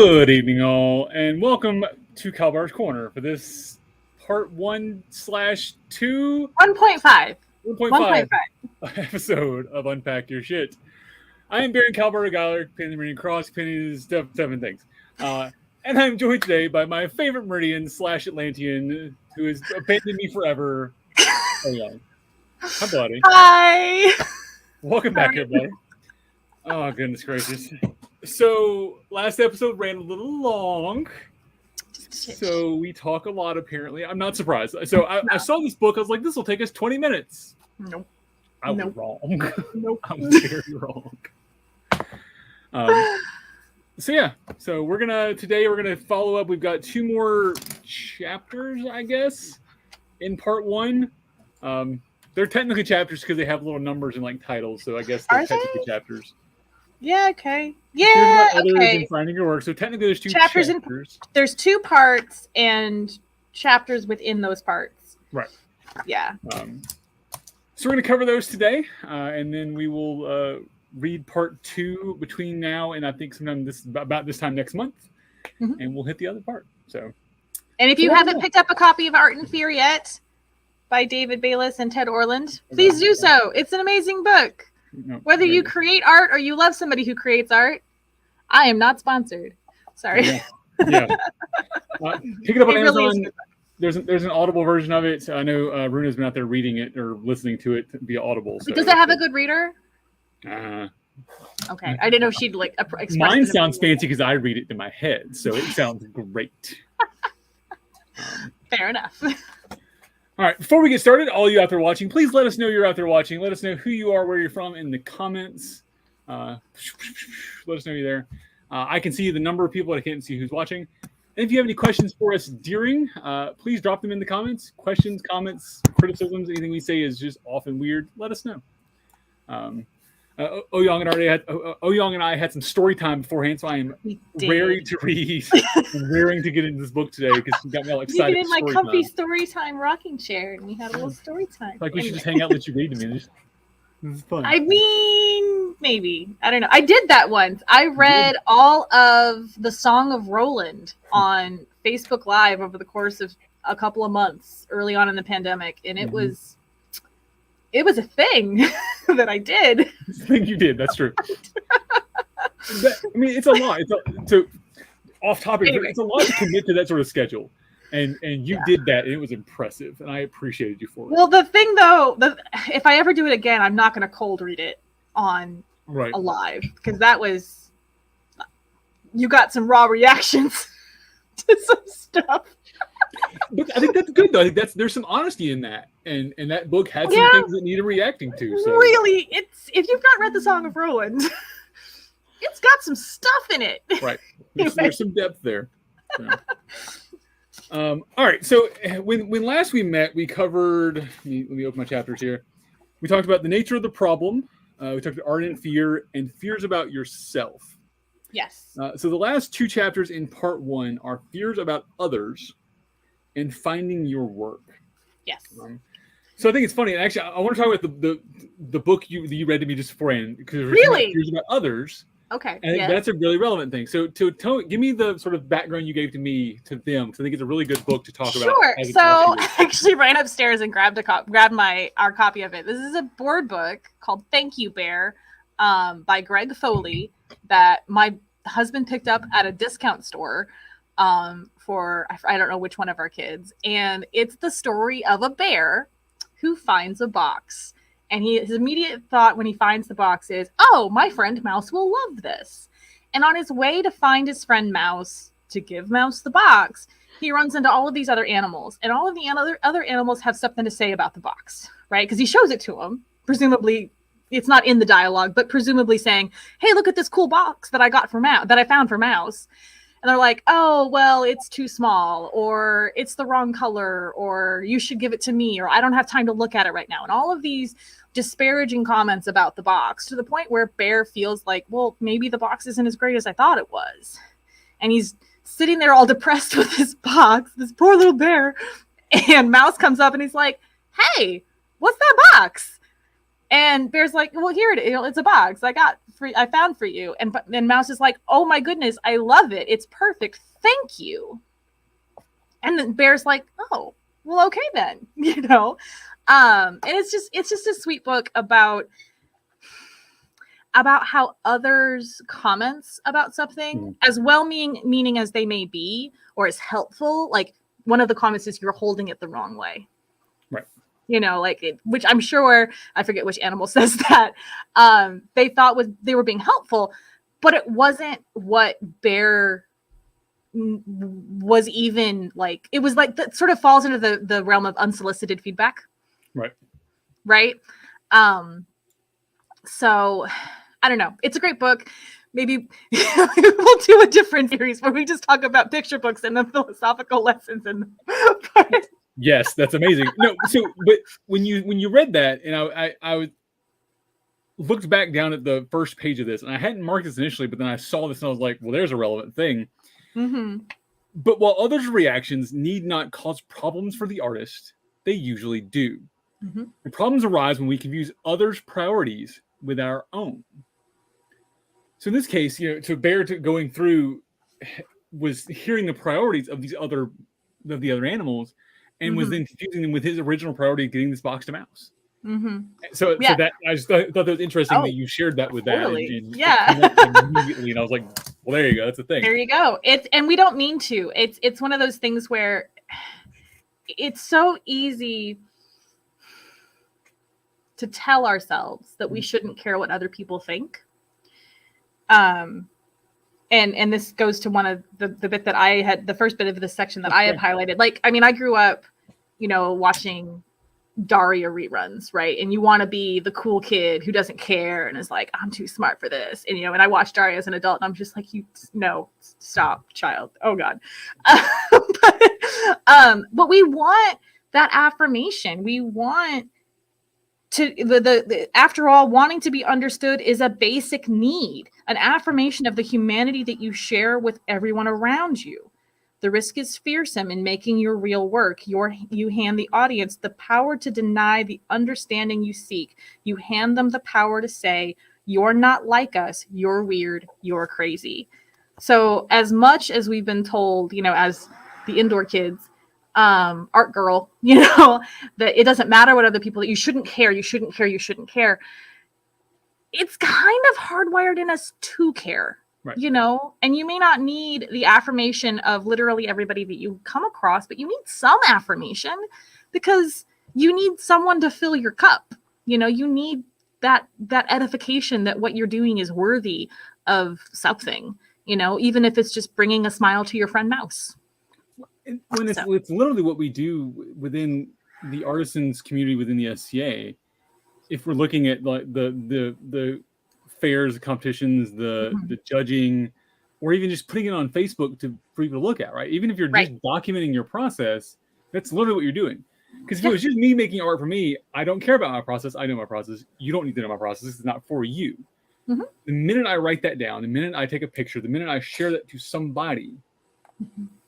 Good evening, all, and welcome to Kalbardr's Corner for this part 1/2 1.5 1.5 episode of Unpack Your Shit. I am Baron Kalbardr, Gellir, Penny Meridian Cross, Penny's stuff, seven things. And I'm joined today by my favorite Meridian / Atlantean, who has abandoned me forever, Ouyang. Hi, buddy. Hi. Welcome back, everybody. Oh, goodness gracious. So, last episode ran a little long. So, we talk a lot, apparently. I'm not surprised. So, I saw this book. I was like, this will take us 20 minutes. Nope. I was wrong. Nope. I was very wrong. So today we're gonna follow up. We've got 2 more chapters, I guess, in part 1. They're technically chapters because they have little numbers and like titles, so I guess they're technically chapters. Yeah. Okay. Yeah. Okay. And finding your work. So technically, there's 2 chapters. There's 2 parts and chapters within those parts. Right. Yeah. So we're gonna cover those today, and then we will read part 2 between now and I think sometime about this time next month, and we'll hit the other part. So. And if you haven't picked up a copy of Art and Fear yet, by David Bayles and Ted Orland, please do so. It's an amazing book. Whether you create art or you love somebody who creates art, I am not sponsored. Sorry. Yeah. Pick it up on Amazon. There's an Audible version of it. I know Runa's been out there reading it or listening to it via Audible. So. Does it have a good reader? Okay, I didn't know she'd like. Mine sounds fancy because I read it in my head, so it sounds great. Fair enough. All right, before we get started, all you out there watching, please let us know you're out there watching. Let us know who you are, where you're from in the comments. Let us know you're there. I can see the number of people, but I can't see who's watching. And if you have any questions for us during, please drop them in the comments. Questions, comments, criticisms, anything we say is just often weird, let us know. Ouyang and I had some story time beforehand, so I am raring to read and raring to get into this book today because she got me all excited. You get in my comfy story time rocking chair, and we had a little story time. Like we should just hang out and let you read to me. This is fun. I mean, maybe. I don't know. I did that once. I read all of the Song of Roland on Facebook Live over the course of a couple of months early on in the pandemic, and it was a thing that I did. It's a thing you did. That's true. It's a lot. So off topic. Anyway. It's a lot to commit to that sort of schedule, and you did that, and it was impressive, and I appreciated you for it. Well, the thing though, if I ever do it again, I'm not going to cold read it on a live because you got some raw reactions to some stuff. But I think that's good though. I think there's some honesty in that, and that book had some things that needed reacting to. So. Really, if you've not read the Song of Roland, it's got some stuff in it. Right, there's some depth there. So. All right, so when last we met, we covered. Let me open my chapters here. We talked about the nature of the problem. We talked about art and fears about yourself. Yes. So the last 2 chapters in part 1 are fears about others and finding your work. Yes. So I think it's funny. And actually, I want to talk about the book you read to me just beforehand because really fears about others. Okay. And that's a really relevant thing. So give me the sort of background you gave to me to them because I think it's a really good book to talk about. Sure. So I actually ran upstairs and grabbed our copy of it. This is a board book called Thank You Bear by Greg Foley that my husband picked up at a discount store for I don't know which one of our kids, and it's the story of a bear who finds a box, and his immediate thought when he finds the box is, oh, my friend Mouse will love this. And on his way to find his friend Mouse to give Mouse the box, he runs into all of these other animals, and all of the other animals have something to say about the box, right? Because he shows it to them, presumably. It's not in the dialogue, but presumably saying, hey, look at this cool box that I found for Mouse. And they're like, oh, well, it's too small, or it's the wrong color, or you should give it to me, or I don't have time to look at it right now. And all of these disparaging comments about the box to the point where Bear feels like, well, maybe the box isn't as great as I thought it was. And he's sitting there all depressed with this box, this poor little bear. And Mouse comes up and he's like, hey, what's that box? And Bear's like, well, here it is. It's a box I got I found for you. And Mouse is like, oh my goodness, I love it. It's perfect. Thank you. And then Bear's like, oh, well, okay then, you know. And it's just a sweet book about how others' comments about something, as well meaning as they may be, or as helpful, like one of the comments is, you're holding it the wrong way. Right. You know, like which I'm sure, I forget which animal says that, they thought they were being helpful, but it wasn't what Bear was even like. It was like, that sort of falls into the realm of unsolicited feedback. Right. So I don't know. It's a great book. Maybe we'll do a different series where we just talk about picture books and the philosophical lessons. And yes, that's amazing. No, so but when you read that, and I looked back down at the first page of this, and I hadn't marked this initially, but then I saw this and I was like, well, there's a relevant thing. Mm-hmm. But while others' reactions need not cause problems for the artist, they usually do. Mm-hmm. The problems arise when we confuse others' priorities with our own. So in this case, you know, to Bear going through was hearing the priorities of the other animals, and was then confusing them with his original priority of getting this box to Mouse. Mm-hmm. So that I just thought that was interesting that you shared that with totally. that. Immediately, and I was like, well, there you go. That's the thing. There you go. And we don't mean to. It's one of those things where it's so easy to tell ourselves that we shouldn't care what other people think. And this goes to one of the bit that I had, the first bit of this section that I have highlighted. Like, I mean, I grew up, you know, watching Daria reruns, right? And you want to be the cool kid who doesn't care and is like, I'm too smart for this. And, you know, and I watched Daria as an adult and I'm just like, no, stop, child. Oh God. But we want that affirmation. We want to, after all, wanting to be understood is a basic need, an affirmation of the humanity that you share with everyone around you. The risk is fearsome in making your real work. You hand the audience the power to deny the understanding you seek. You hand them the power to say, you're not like us, you're weird, you're crazy. So as much as we've been told, you know, as the indoor kids, art girl, you know, that it doesn't matter what other people, that you shouldn't care. It's kind of hardwired in us to care. Right. You know, and you may not need the affirmation of literally everybody that you come across, but you need some affirmation because you need someone to fill your cup. You know, you need that edification that what you're doing is worthy of something, you know, even if it's just bringing a smile to your friend Mouse. When it's literally what we do within the artisans community within the SCA. If we're looking at like the fairs, competitions, the judging, or even just putting it on Facebook for people to look at, right? Even if you're just documenting your process, that's literally what you're doing. Because if it was just me making art for me, I don't care about my process. I know my process. You don't need to know my process. It's not for you. Mm-hmm. The minute I write that down, the minute I take a picture, the minute I share that to somebody,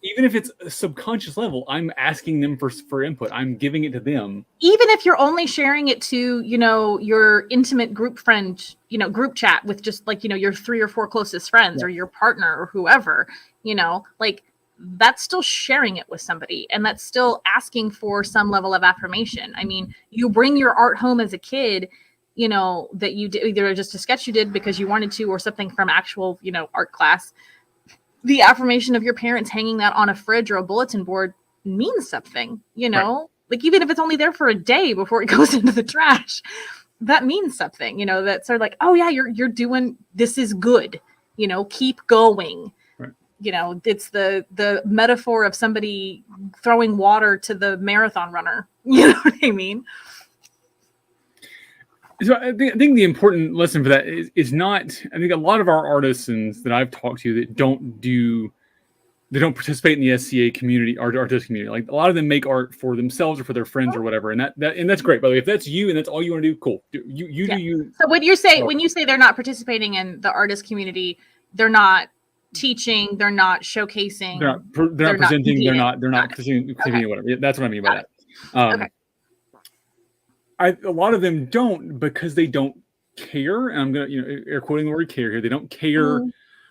even if it's a subconscious level, I'm asking them for input. I'm giving it to them. Even if you're only sharing it to, you know, your intimate group friend, you know, group chat with just like, you know, your 3 or 4 closest friends or your partner or whoever, you know, like that's still sharing it with somebody. And that's still asking for some level of affirmation. I mean, you bring your art home as a kid, you know, that you did either just a sketch you did because you wanted to, or something from actual, you know, art class. The affirmation of your parents hanging that on a fridge or a bulletin board means something, you know, like even if it's only there for a day before it goes into the trash, that means something, you know, that's sort of like, oh yeah, you're doing, this is good, you know, keep going. Right. You know, it's the metaphor of somebody throwing water to the marathon runner. You know what I mean? So I think the important lesson for that is not, I think a lot of our artisans that I've talked to that don't participate in the SCA community, artist community. Like a lot of them make art for themselves or for their friends or whatever. And that's great. By the way, if that's you and that's all you want to do, cool. You do you. So when you say they're not participating in the artist community, they're not teaching, they're not showcasing, they're not presenting, they're not presenting whatever. That's what I mean by that. A lot of them don't because they don't care, and I'm gonna air quoting the word care here. They don't care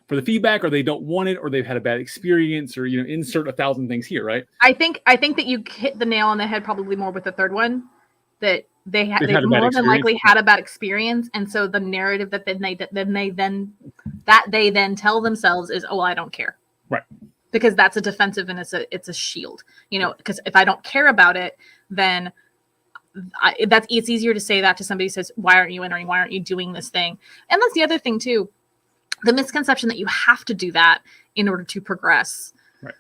for the feedback, or they don't want it, or they've had a bad experience, or insert 1,000 things here, right? I think that you hit the nail on the head probably more with the third one, that they more than likely had a bad experience, and so the narrative that they then tell themselves is, oh, well, I don't care, right? Because that's a defensive and it's a shield, because if I don't care about it, then it's easier to say that to somebody who says, why aren't you entering? Why aren't you doing this thing? And that's the other thing too. The misconception that you have to do that in order to progress. Right.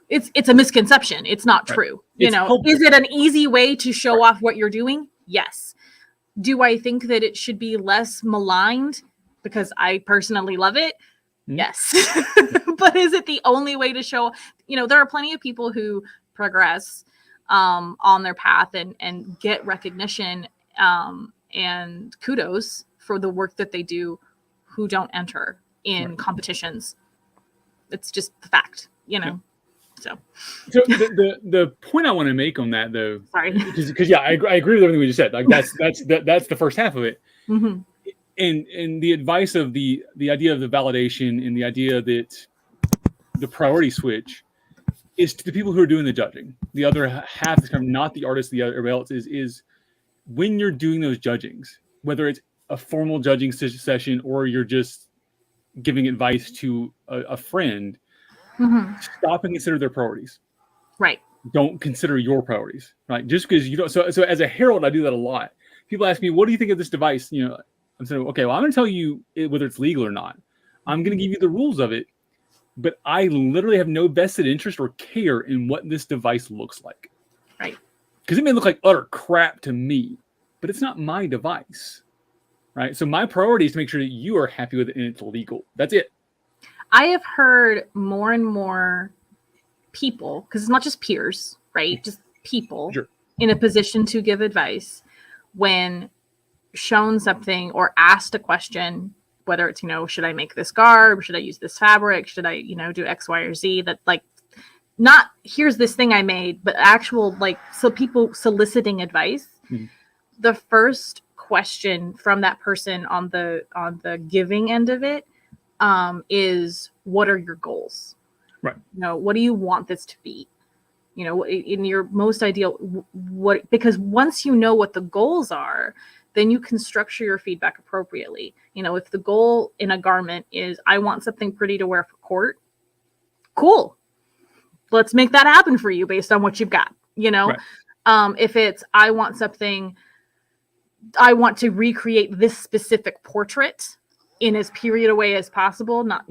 It's a misconception. It's not true. Right. Is it an easy way to show off what you're doing? Yes. Do I think that it should be less maligned because I personally love it? Yes. But is it the only way to show, there are plenty of people who progress on their path and get recognition and kudos for the work that they do, who don't enter in competitions. It's just the fact, So the point I want to make on that, though, sorry, because I agree with everything we just said. Like that's the first half of it, and the advice of the idea of the validation and the idea that the priority switch is to the people who are doing the judging. The other half is kind of not the artist. The other else is when you're doing those judgings, whether it's a formal judging session or you're just giving advice to a friend, stop and consider their priorities. Right. Don't consider your priorities. Right. Just because you don't. So as a herald, I do that a lot. People ask me, what do you think of this device? I'm saying, okay, well, I'm going to tell you whether it's legal or not. I'm going to give you the rules of it, but I literally have no vested interest or care in what this device looks like. Right. Because it may look like utter crap to me, but it's not my device. Right. So my priority is to make sure that you are happy with it and it's legal. That's it. I have heard more and more people, because it's not just peers, right? Just people in a position to give advice when shown something or asked a question, whether it's, should I make this garb? Should I use this fabric? Should I, do X, Y, or Z? That not here's this thing I made, but actual so people soliciting advice. The first question from that person on the giving end of it is, what are your goals? Right. What do you want this to be? In your most ideal, because once you know what the goals are, then you can structure your feedback appropriately. If the goal in a garment is, I want something pretty to wear for court, cool. Let's make that happen for you based on what you've got, Right. If it's, I want to recreate this specific portrait in as period a way as possible, not,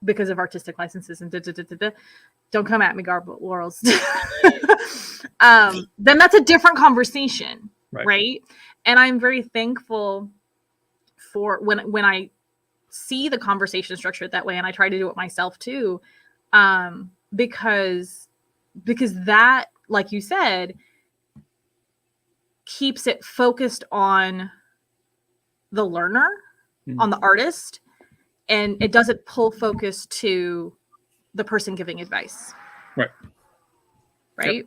because of artistic licenses and don't come at me, garble laurels. Then that's a different conversation, right? And I'm very thankful for when I see the conversation structured that way, and I try to do it myself too, because that, like you said, keeps it focused on the learner, on the artist, and it doesn't pull focus to the person giving advice. Right. Yep.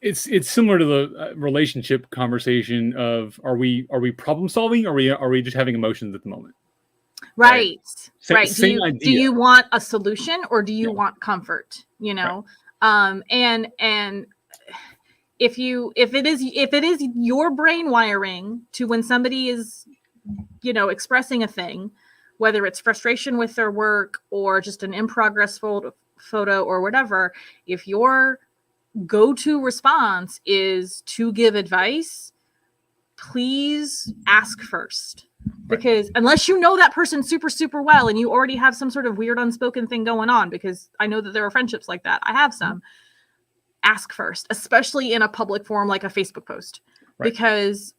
It's similar to the relationship conversation of, are we problem solving, or are we just having emotions at the moment? Right. Right. Do you want a solution, or do you want comfort? And if it is your brain wiring to, when somebody is, expressing a thing, whether it's frustration with their work or just an in progress photo or whatever, if your go-to response is to give advice, please ask first. Because unless you know that person super, super well and you already have some sort of weird unspoken thing going on, because I know that there are friendships like that. I have some. Ask first, especially in a public forum like a Facebook post, because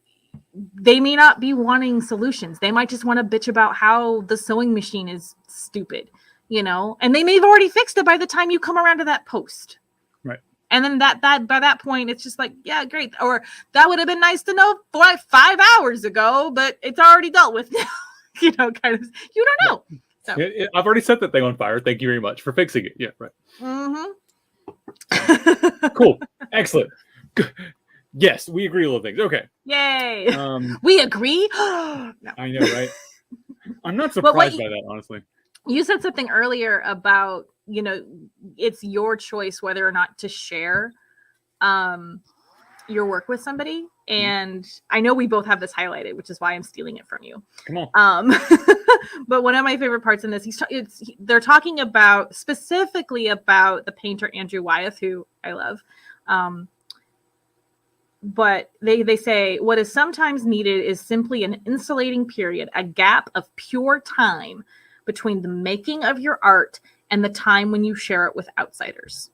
they may not be wanting solutions. They might just want to bitch about how the sewing machine is stupid, and they may have already fixed it by the time you come around to that post. Right. And then that by that point, it's just like, yeah, great. Or that would have been nice to know 5 hours ago, but it's already dealt with now, kind of, you don't know. So I've already set that thing on fire. Thank you very much for fixing it. Yeah. Right. Mm-hmm. Cool. Excellent. Yes, we agree a little things. Okay. Yay. We agree. No. I know, right? I'm not surprised by that, honestly. You said something earlier about, you know, it's your choice whether or not to share your work with somebody. And I know we both have this highlighted, which is why I'm stealing it from you. Come on. But one of my favorite parts in this, they're talking about specifically about the painter Andrew Wyeth, who I love. But they say what is sometimes needed is simply an insulating period, a gap of pure time between the making of your art and the time when you share it with outsiders.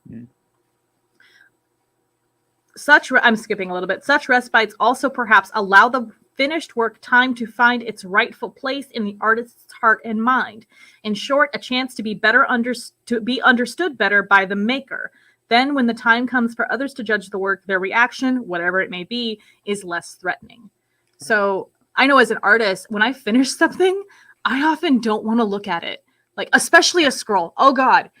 I'm skipping a little bit. Such respites also perhaps allow the finished work time to find its rightful place in the artist's heart and mind. In short, a chance to be understood better by the maker. Then when the time comes for others to judge the work, their reaction, whatever it may be, is less threatening. So I know as an artist, when I finish something, I often don't want to look at it. Like, especially a scroll. Oh God.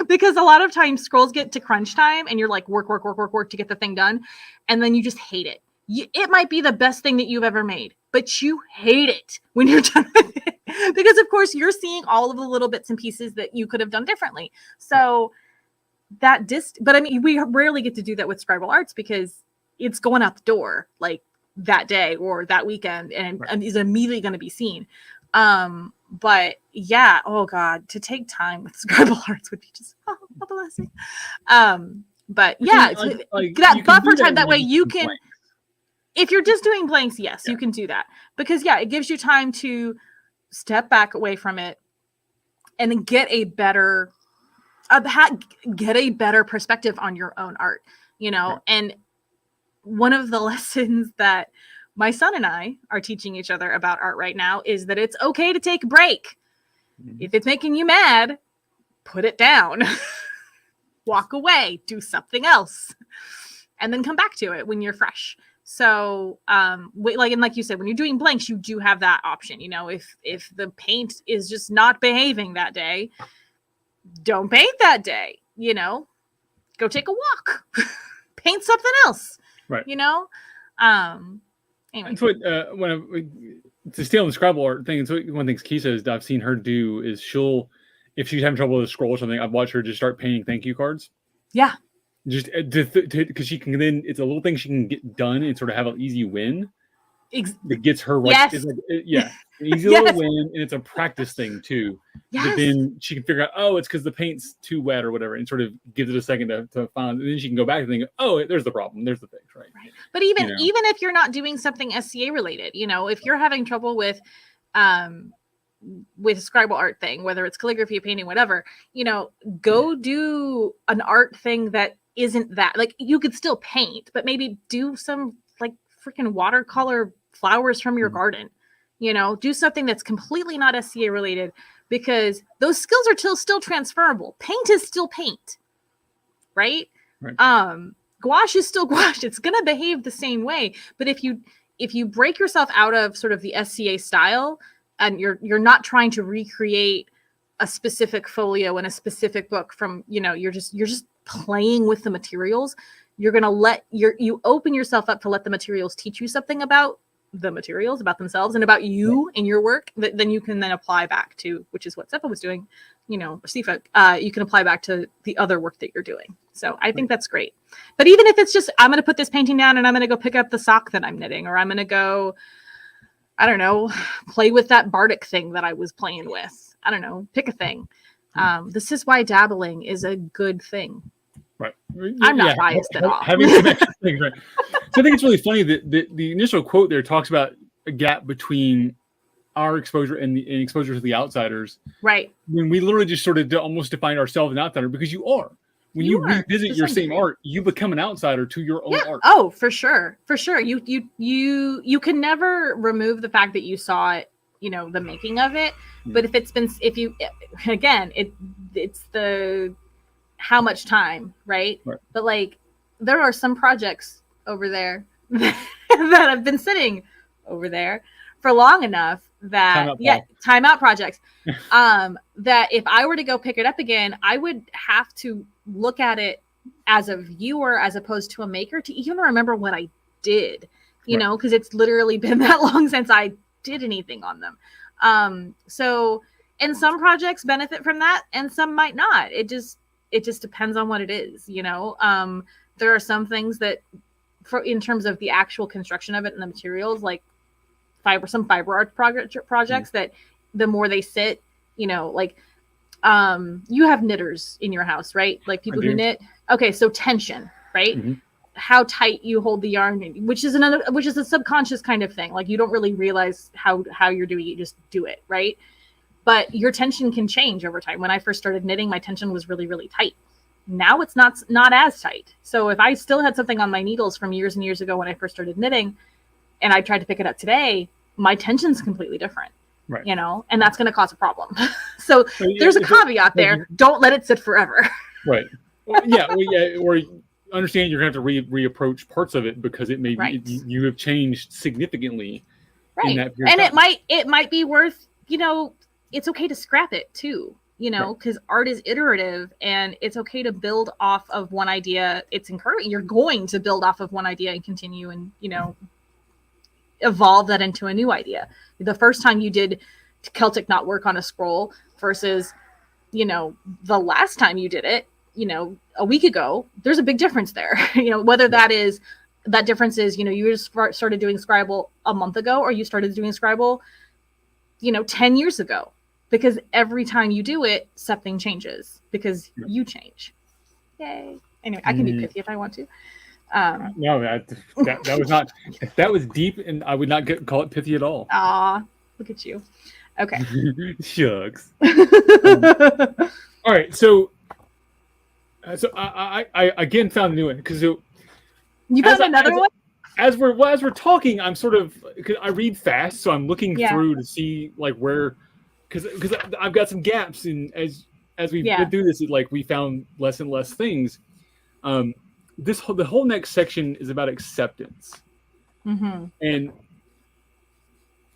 Because a lot of times scrolls get to crunch time and you're like work to get the thing done. And then you just hate it. It might be the best thing that you've ever made, but you hate it when you're done with it. Because of course you're seeing all of the little bits and pieces that you could have done differently. So but I mean, we rarely get to do that with scribal arts because it's going out the door like that day or that weekend and is immediately going to be seen. But yeah, oh God, to take time with scribal arts would be just a blessing. But yeah, that buffer time, that way you can, if you're just doing blanks, yes, you can do that. Because it gives you time to step back away from it and then get a better perspective on your own art, you know? And one of the lessons that my son and I are teaching each other about art right now is that it's okay to take a break. If it's making you mad, put it down, walk away, do something else, and then come back to it when you're fresh. So, like you said, when you're doing blanks, you do have that option. You know, if the paint is just not behaving that day, don't paint that day. You know, go take a walk, paint something else. Right. You know. Anyway. That's what to stay on the Scrabble art thing. It's one of the things Key says that I've seen her do is if she's having trouble with a scroll or something, I've watched her just start painting thank you cards. Yeah. Just because she can then, it's a little thing she can get done and sort of have an easy win. That gets her right. Yes. It's like, an easy little win, and it's a practice thing too. Yes. But then she can figure out, it's because the paint's too wet or whatever, and sort of gives it a second to find. And then she can go back and think, there's the problem, there's the fix, right? But even if you're not doing something SCA related, you know, if you're having trouble with scribal art thing, whether it's calligraphy, painting, whatever, you know, go do an art thing that isn't that, like, you could still paint, but maybe do some like freaking watercolor flowers from your garden, you know, do something that's completely not SCA related, because those skills are still transferable. Paint is still paint, right? Gouache is still gouache. It's going to behave the same way. But if you break yourself out of sort of the SCA style and you're not trying to recreate a specific folio in a specific book from, you know, you're just playing with the materials, you're going to you open yourself up to let the materials teach you something about the materials, about themselves, and about you and your work that then you can then apply back to, which is what Seppa was doing, you know, or Sifa, you can apply back to the other work that you're doing. So I think that's great. But even if it's just, I'm going to put this painting down and I'm going to go pick up the sock that I'm knitting, or I'm going to go, I don't know, play with that bardic thing that I was playing with. I don't know, pick a thing. This is why dabbling is a good thing. Right. I'm not biased at all. Having some extra things, right. So I think it's really funny that the initial quote there talks about a gap between our exposure and exposure to the outsiders. Right. When we literally just sort of almost define ourselves an outsider, because you are. When you revisit your same art, you become an outsider to your own art. Oh, for sure. For sure. You can never remove the fact that you saw it, you know, the making of it. But it's the how much time, right? But like, there are some projects over there that have been sitting over there for long enough that timeout projects that if I were to go pick it up again, I would have to look at it as a viewer, as opposed to a maker, to even remember what I did, you Right. know, because it's literally been that long since I did anything on them. So, and some projects benefit from that and some might not. It just depends on what it is, you know. There are some things that, for in terms of the actual construction of it and the materials, like some fiber art projects that the more they sit, you know, like you have knitters in your house, right? Like people who knit. Okay, so tension, right? Mm-hmm. How tight you hold the yarn, which is a subconscious kind of thing. Like you don't really realize how you're doing it, you just do it, right? But your tension can change over time. When I first started knitting, my tension was really, really tight. Now it's not as tight. So if I still had something on my needles from years and years ago when I first started knitting, and I tried to pick it up today, my tension's completely different. Right. You know, and that's going to cause a problem. So there's a caveat there. Don't let it sit forever. Right. Or understand you're going to have to reapproach parts of it because it may be you have changed significantly in that period. And it might be worth, you know, it's okay to scrap it too, you know, because art is iterative and it's okay to build off of one idea. It's encouraging. You're going to build off of one idea and continue and, you know, evolve that into a new idea. The first time you did Celtic knot work on a scroll versus, you know, the last time you did it, you know, a week ago, there's a big difference there. You know, whether that difference is, you know, you just started doing Scribble a month ago or you started doing Scribble, you know, 10 years ago, because every time you do it, something changes because you change. Yay. Anyway, I can be pithy if I want to. No, that was not, that was deep and I would not call it pithy at all. Aw, look at you. Okay. Shucks. All right. So I again found a new one because you found another one. As we're talking, I'm sort of, cause I read fast, so I'm looking through to see like where, because I've got some gaps in as we've been through this. Like we found less and less things. The whole next section is about acceptance, and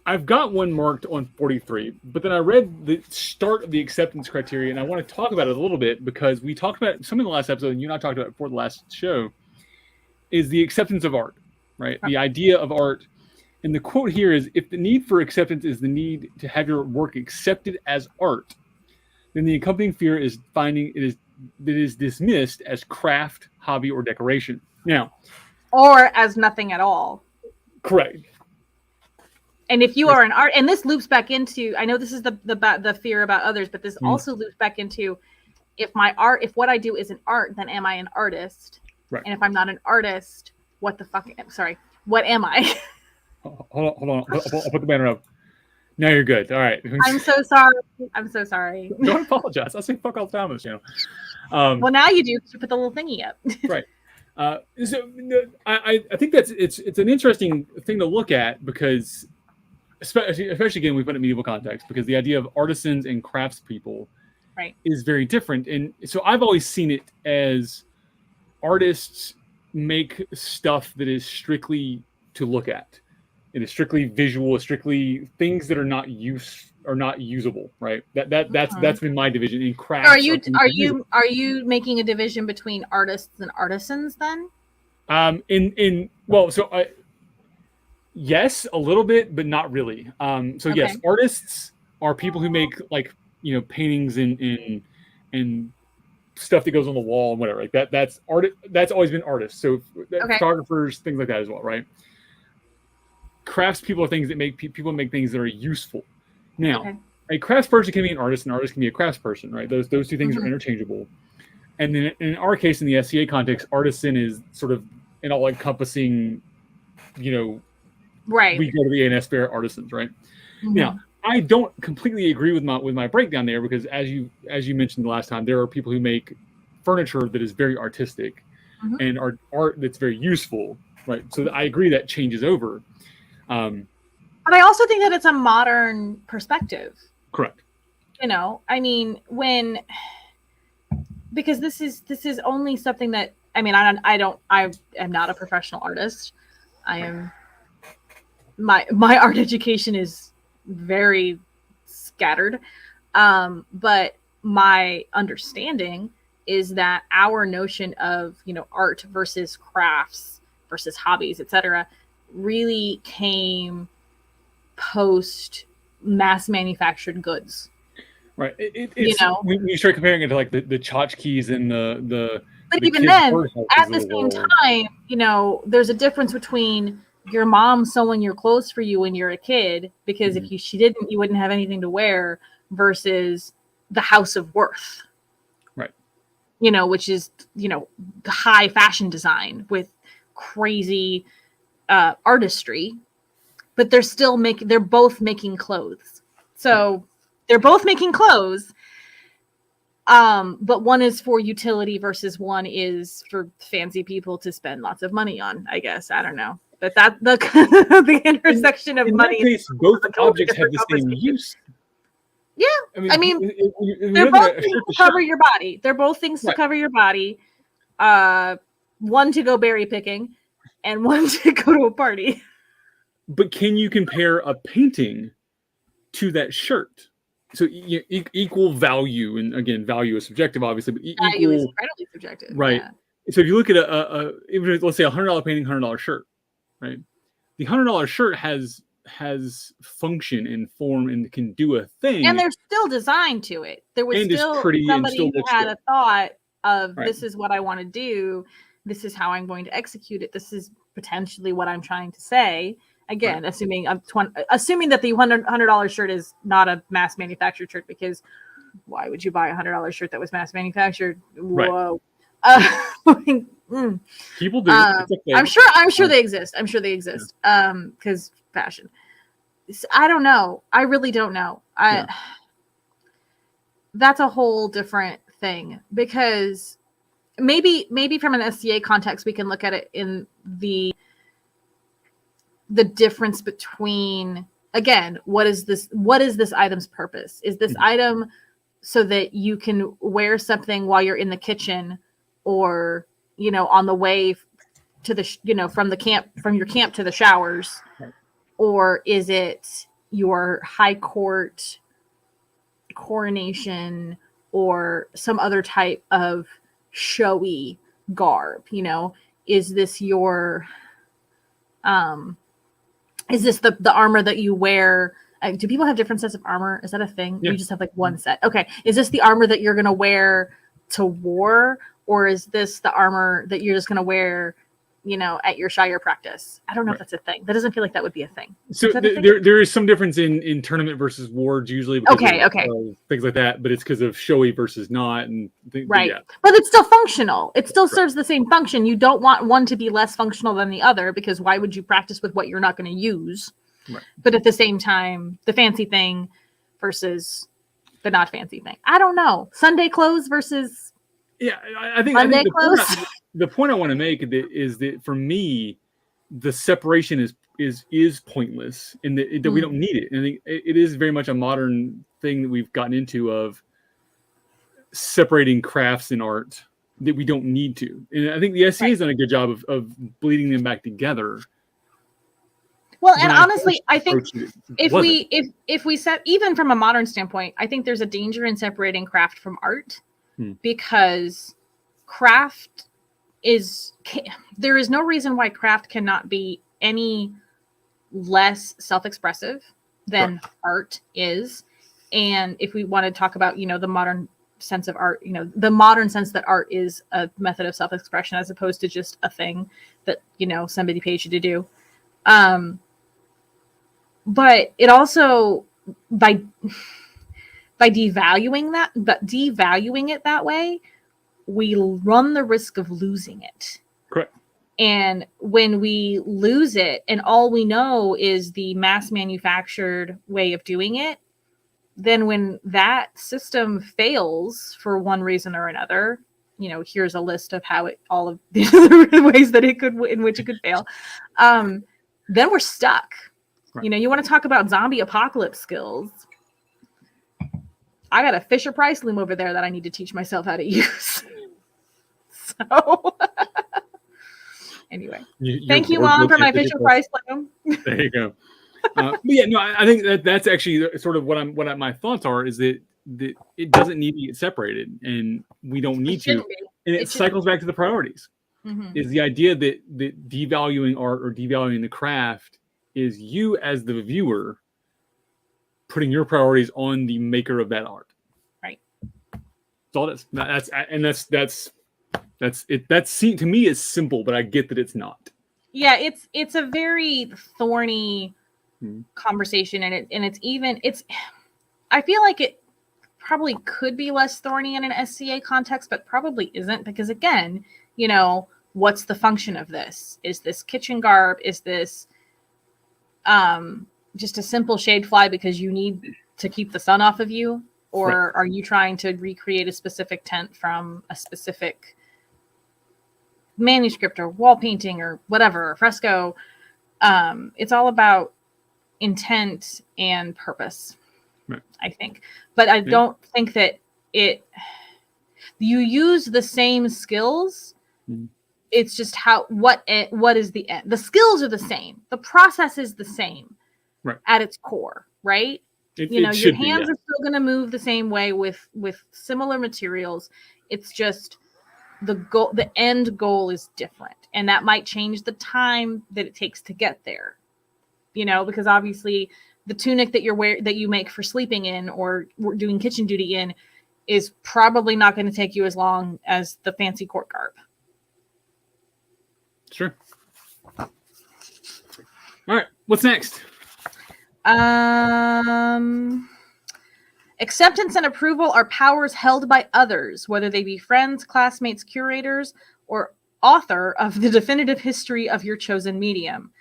I've got one marked on 43, but then I read the start of the acceptance criteria, and I want to talk about it a little bit because we talked about some in the last episode, and you and I talked about it before the last show, is the acceptance of art, right? The idea of art. And the quote here is, if the need for acceptance is the need to have your work accepted as art, then the accompanying fear is finding it is dismissed as craft, hobby, or decoration. Now, or as nothing at all. Correct. And if you are an art, and this loops back into, I know this is the fear about others, but this also loops back into, if what I do isn't art, then am I an artist? Right. And if I'm not an artist, what am I? Hold on. I'll put the banner up. Now you're good. All right. I'm so sorry. Don't apologize. I say fuck all the time on this channel. Well, now you do. You put the little thingy up. Right. So I think it's an interesting thing to look at because, especially again, we put it in medieval context, because the idea of artisans and craftspeople is very different. And so I've always seen it as artists make stuff that is strictly to look at. It is strictly visual, strictly things that are not usable, right? That's been my division in crafts. Are you making a division between artists and artisans then? Yes, a little bit, but not really. Yes, artists are people who make paintings and stuff that goes on the wall and whatever. Like that's art. That's always been artists. So photographers, things like that as well, right? Craftspeople are things that people make things that are useful. Now, a craftsperson can be an artist, and an artist can be a craftsperson, right? Those two things are interchangeable. And then in our case, in the SCA context, artisan is sort of an all-encompassing, right. We go to the ANS fair artisans, right? Now, I don't completely agree with my breakdown there, because as you mentioned the last time, there are people who make furniture that is very artistic and art that's very useful, right? So I agree that changes over. But I also think that it's a modern perspective. Correct. Because this is only something that, I am not a professional artist. My art education is very scattered. But my understanding is that our notion of, art versus crafts versus hobbies, etc., really came post mass manufactured goods. Right. It's when you start comparing it to like the tchotchkes and the but even then, at the same time, there's a difference between your mom sewing your clothes for you when you're a kid, because if she didn't, you wouldn't have anything to wear, versus the house of worth. Right. Which is, high fashion design with crazy artistry, but they're both making clothes. So they're both making clothes. But one is for utility versus one is for fancy people to spend lots of money on, I guess. I don't know. But that the intersection of money. In that case, both objects have the same use. Yeah. I mean they're both things to cover your body. They're both things to cover your body. One to go berry picking and one to go to a party. But can you compare a painting to that shirt? So equal value, and again, value is subjective, obviously, but value is incredibly subjective, right? Yeah. So if you look at let's say $100 painting, $100 shirt, right? The $100 shirt has function and form and can do a thing, and there's still design to it. There was still somebody who had a thought of this is what I want to do. This is how I'm going to execute it. This is potentially what I'm trying to say. Again, assuming that the $100 shirt is not a mass manufactured shirt, because why would you buy a $100 shirt that was mass manufactured? Whoa. People do. I'm sure they exist. Because fashion. I don't know. I really don't know. That's a whole different thing, because maybe from an SCA context, we can look at it in the difference between, again, what is this item's purpose? Is this item so that you can wear something while you're in the kitchen, or on the way to the from your camp to the showers, or is it your high court coronation or some other type of showy garb? Is this your is this the armor that you wear? Do people have different sets of armor? Is that a thing? Yeah. You just have like one set. Okay. Is this the armor that you're going to wear to war? Or is this the armor that you're just going to wear, at your Shire practice? I don't know if that's a thing. That doesn't feel like that would be a thing. So there is some difference in tournament versus wards usually. Okay. Things like that, but it's because of showy versus not. Right. Yeah. But it's still functional. It still serves the same function. You don't want one to be less functional than the other, because why would you practice with what you're not going to use? Right. But at the same time, the fancy thing versus the not fancy thing. I don't know. Sunday clothes versus... Yeah, I think the point I want to make is that for me, the separation is pointless, and that we don't need it. And I think it is very much a modern thing that we've gotten into, of separating crafts and art, that we don't need to. And I think the SCA has done a good job of bleeding them back together. Well, and honestly, I think if we set, even from a modern standpoint, I think there's a danger in separating craft from art. Because craft there is no reason why craft cannot be any less self-expressive than art is. And if we want to talk about, the modern sense of art, the modern sense that art is a method of self-expression as opposed to just a thing that, somebody pays you to do. But it also, by devaluing it that way, we run the risk of losing it. Correct. And when we lose it, and all we know is the mass manufactured way of doing it, then when that system fails for one reason or another, here's a list of how all of the other ways that in which it could fail, then we're stuck. Right. You want to talk about zombie apocalypse skills. I got a Fisher Price loom over there that I need to teach myself how to use. So, anyway, thank you, Mom, for my Fisher Price loom. There you go. But yeah, no, I think that's actually sort of what my thoughts are. Is that it doesn't need to get separated, and we don't need to. And it cycles back to the priorities. Mm-hmm. Is the idea that devaluing art or devaluing the craft is you as the viewer putting your priorities on the maker of that art. Right. That's all that's it. That's to me is simple, but I get that it's not. Yeah, it's a very thorny conversation, and it's I feel like it probably could be less thorny in an SCA context, but probably isn't, because again, what's the function of this? Is this kitchen garb? Is this just a simple shade fly because you need to keep the sun off of you? Or are you trying to recreate a specific tent from a specific manuscript or wall painting or whatever, or fresco? It's all about intent and purpose, I think. But I don't think that you use the same skills. It's just what is the end. The skills are the same. The process is the same at its core, right? Your hands are still going to move the same way with similar materials. It's just the goal, the end goal is different. And that might change the time that it takes to get there. Because obviously the tunic that you make for sleeping in or doing kitchen duty in is probably not going to take you as long as the fancy court garb. Sure. All right. What's next? Acceptance and approval are powers held by others, whether they be friends, classmates, curators, or author of the definitive history of your chosen medium.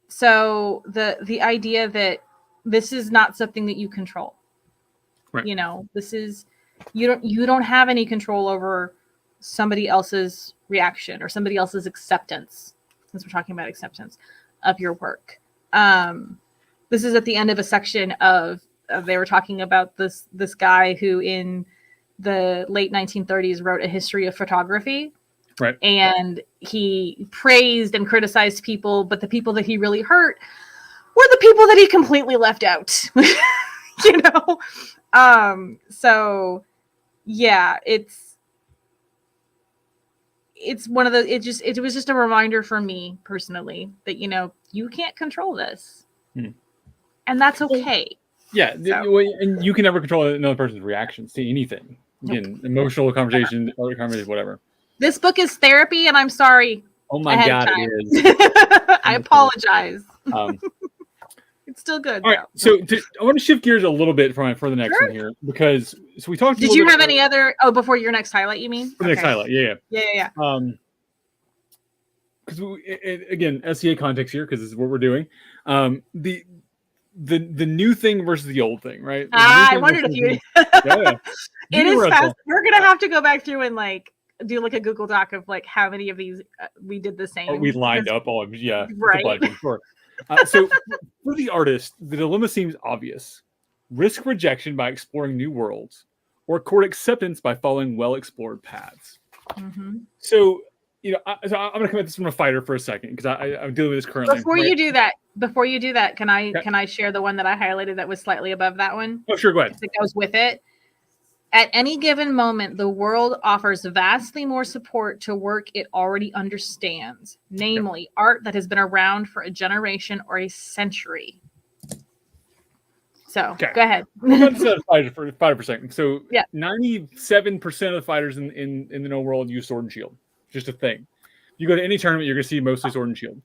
So the idea that this is not something that you control. Right. This is you don't have any control over somebody else's reaction or somebody else's acceptance, since we're talking about acceptance of your work. This is at the end of a section of they were talking about this guy who in the late 1930s wrote a history of photography. Right. And he praised and criticized people, but the people that he really hurt were the people that he completely left out. So yeah, it's one of the, it was just a reminder for me personally that, you can't control this. And that's okay. Yeah. So. And you can never control another person's reactions to anything. Again, emotional conversation, other conversation, whatever. This book is therapy, and I'm sorry. Oh my God, it is. I apologize. It's still good. All right, so I want to shift gears a little bit for the next one here, because we talked. Did you have any other? Oh, before your next highlight, you mean? For the next highlight, yeah. Because again, SCA context here, because this is what we're doing. The new thing versus the old thing, right? I wondered if you. It is fast. We're gonna have to go back through and do a Google Doc of how many of these we did the same. We lined up all, right. Sure. So for the artist, the dilemma seems obvious: risk rejection by exploring new worlds, or court acceptance by following well-explored paths. Mm-hmm. So I'm going to come at this from a fighter for a second, because I'm dealing with this currently. Before you do that, can I share the one that I highlighted that was slightly above that one? Oh, sure, go ahead. It goes with it. At any given moment, the world offers vastly more support to work it already understands, namely art that has been around for a generation or a century. So, go ahead. Let's fighter for a second. So, 97% of the fighters in the known world use sword and shield. Just a thing. You go to any tournament, you're going to see mostly sword and shield.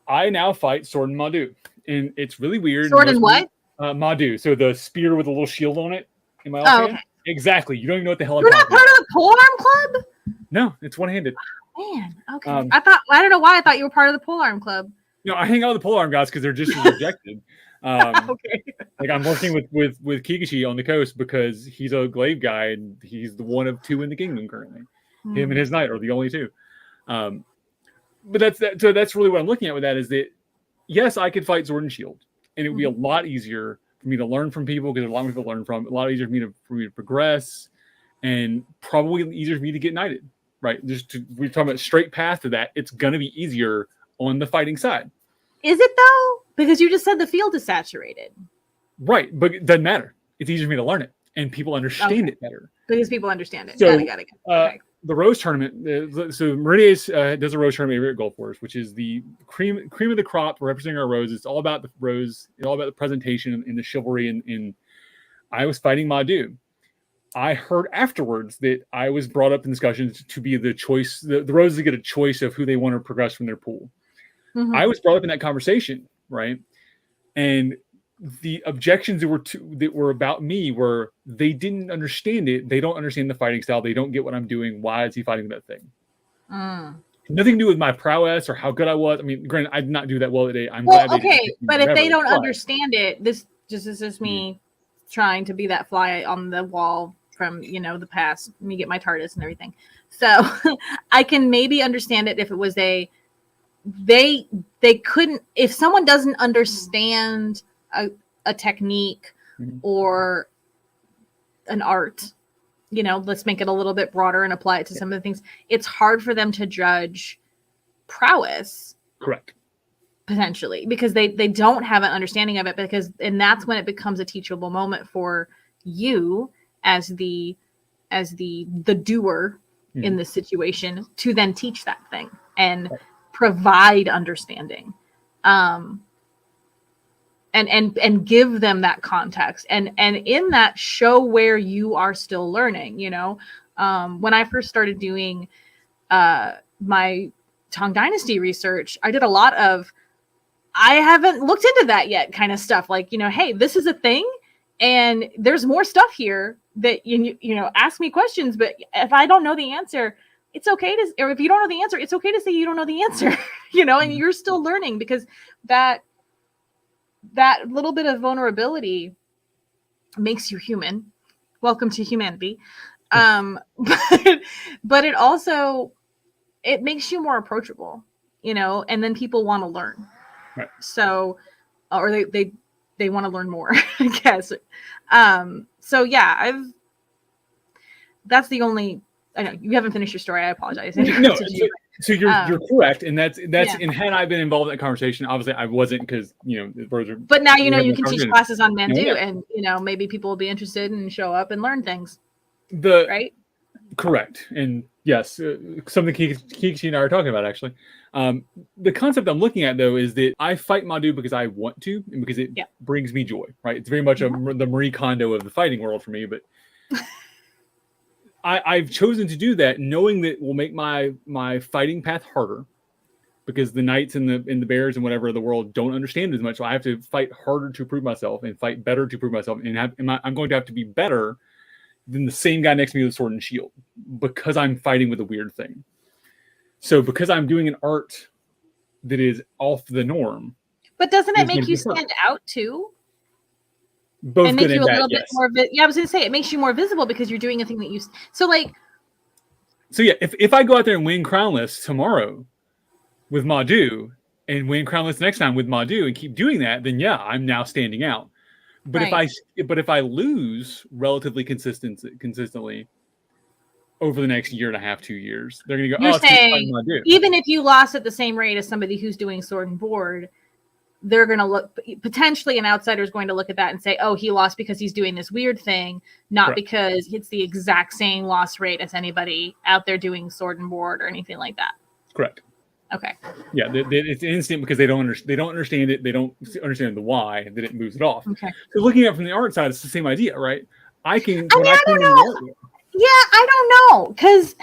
I now fight sword and Madu, and it's really weird. Sword and what? Madu. So the spear with a little shield on it. Am I okay? Exactly. You don't even know what the hell I'm talking about. You're not part of the Polearm Club? No, it's one-handed. Man, okay. I don't know why I thought you were part of the Polearm Club. I hang out with the Polearm guys because they're just rejected. Okay. I'm working with Kikishi on the coast because he's a glaive guy and he's the one of two in the kingdom currently. Him and his knight are the only two. But that's that. So that's really what I'm looking at with that is that, yes, I could fight sword and shield, and it would be a lot easier for me to learn from people because there's a lot of people to learn from. A lot easier for me to progress, and probably easier for me to get knighted. Right? We're talking about straight path to that. It's gonna be easier on the fighting side. Is it though? Because you just said the field is saturated. Right, but it doesn't matter. It's easier for me to learn it, and people understand it better. Because people understand it. So, got it. Okay. The Rose tournament. So Meridius does a Rose tournament every at Gulf Wars, which is the cream of the crop representing our rose. It's all about the rose. It's all about the presentation and the chivalry. And I was fighting Madu. I heard afterwards that I was brought up in discussions to be the choice. The roses get a choice of who they want to progress from their pool. Mm-hmm. I was brought up in that conversation, right? And the objections that were about me were they didn't understand it. They don't understand the fighting style. They don't get what I'm doing. Why is he fighting that thing? Nothing to do with my prowess or how good I was. I mean, granted, I did not do that well today. I'm glad. Okay, but if they don't understand it, this is me trying to be that fly on the wall from the past. Let me get my TARDIS and everything. So I can maybe understand it if it was they couldn't. If someone doesn't understand a technique or an art, let's make it a little bit broader and apply it to some of the things. It's hard for them to judge prowess. Correct. Potentially, because they don't have an understanding of it, and that's when it becomes a teachable moment for you as the doer in the situation to then teach that thing and provide understanding. And give them that context and in that show where you are still learning. When I first started doing my Tang Dynasty research, I did a lot of I haven't looked into that yet kind of stuff. Like, hey, this is a thing and there's more stuff here that ask me questions, but if I don't know the answer, it's okay to, or if you don't know the answer, it's okay to say you don't know the answer, and you're still learning, because that little bit of vulnerability makes you human. Welcome to humanity. But it also, it makes you more approachable, and then people want to learn. Right. So, or they want to learn more, I guess. So yeah, that's the only, I know you haven't finished your story. I apologize. No, so you're correct, and that's and had I been involved in that conversation, obviously I wasn't, because But now you can teach classes on Mandu, and maybe people will be interested and show up and learn things. Right. Correct, and yes, something Kiki and I are talking about actually. The concept I'm looking at though is that I fight Madu because I want to, and because it brings me joy. Right, it's very much the Marie Kondo of the fighting world for me, but. I've chosen to do that knowing that it will make my fighting path harder, because the knights and the bears and whatever of the world don't understand as much. So I have to fight harder to prove myself and fight better to prove myself. And I'm going to have to be better than the same guy next to me with a sword and shield, because I'm fighting with a weird thing. So because I'm doing an art that is off the norm. But doesn't it make you stand out too? Both and make you a little bit more. Yeah, I was going to say it makes you more visible because you're doing a thing that you. So yeah, if I go out there and win Crownless tomorrow with Madu and win Crownless next time with Madu and keep doing that, then yeah, I'm now standing out. But if I lose relatively consistently over the next year and a half, 2 years, they're going to go. You're saying even if you lost at the same rate as somebody who's doing sword and board, they're going to look, potentially an outsider is going to look at that and say, oh, he lost because he's doing this weird thing, not because it's the exact same loss rate as anybody out there doing sword and board or anything like that. Correct. Okay. Yeah, it's instant because they don't understand it. They don't understand the why that it moves it off. Okay. So looking at it from the art side, it's the same idea, right? I don't know, because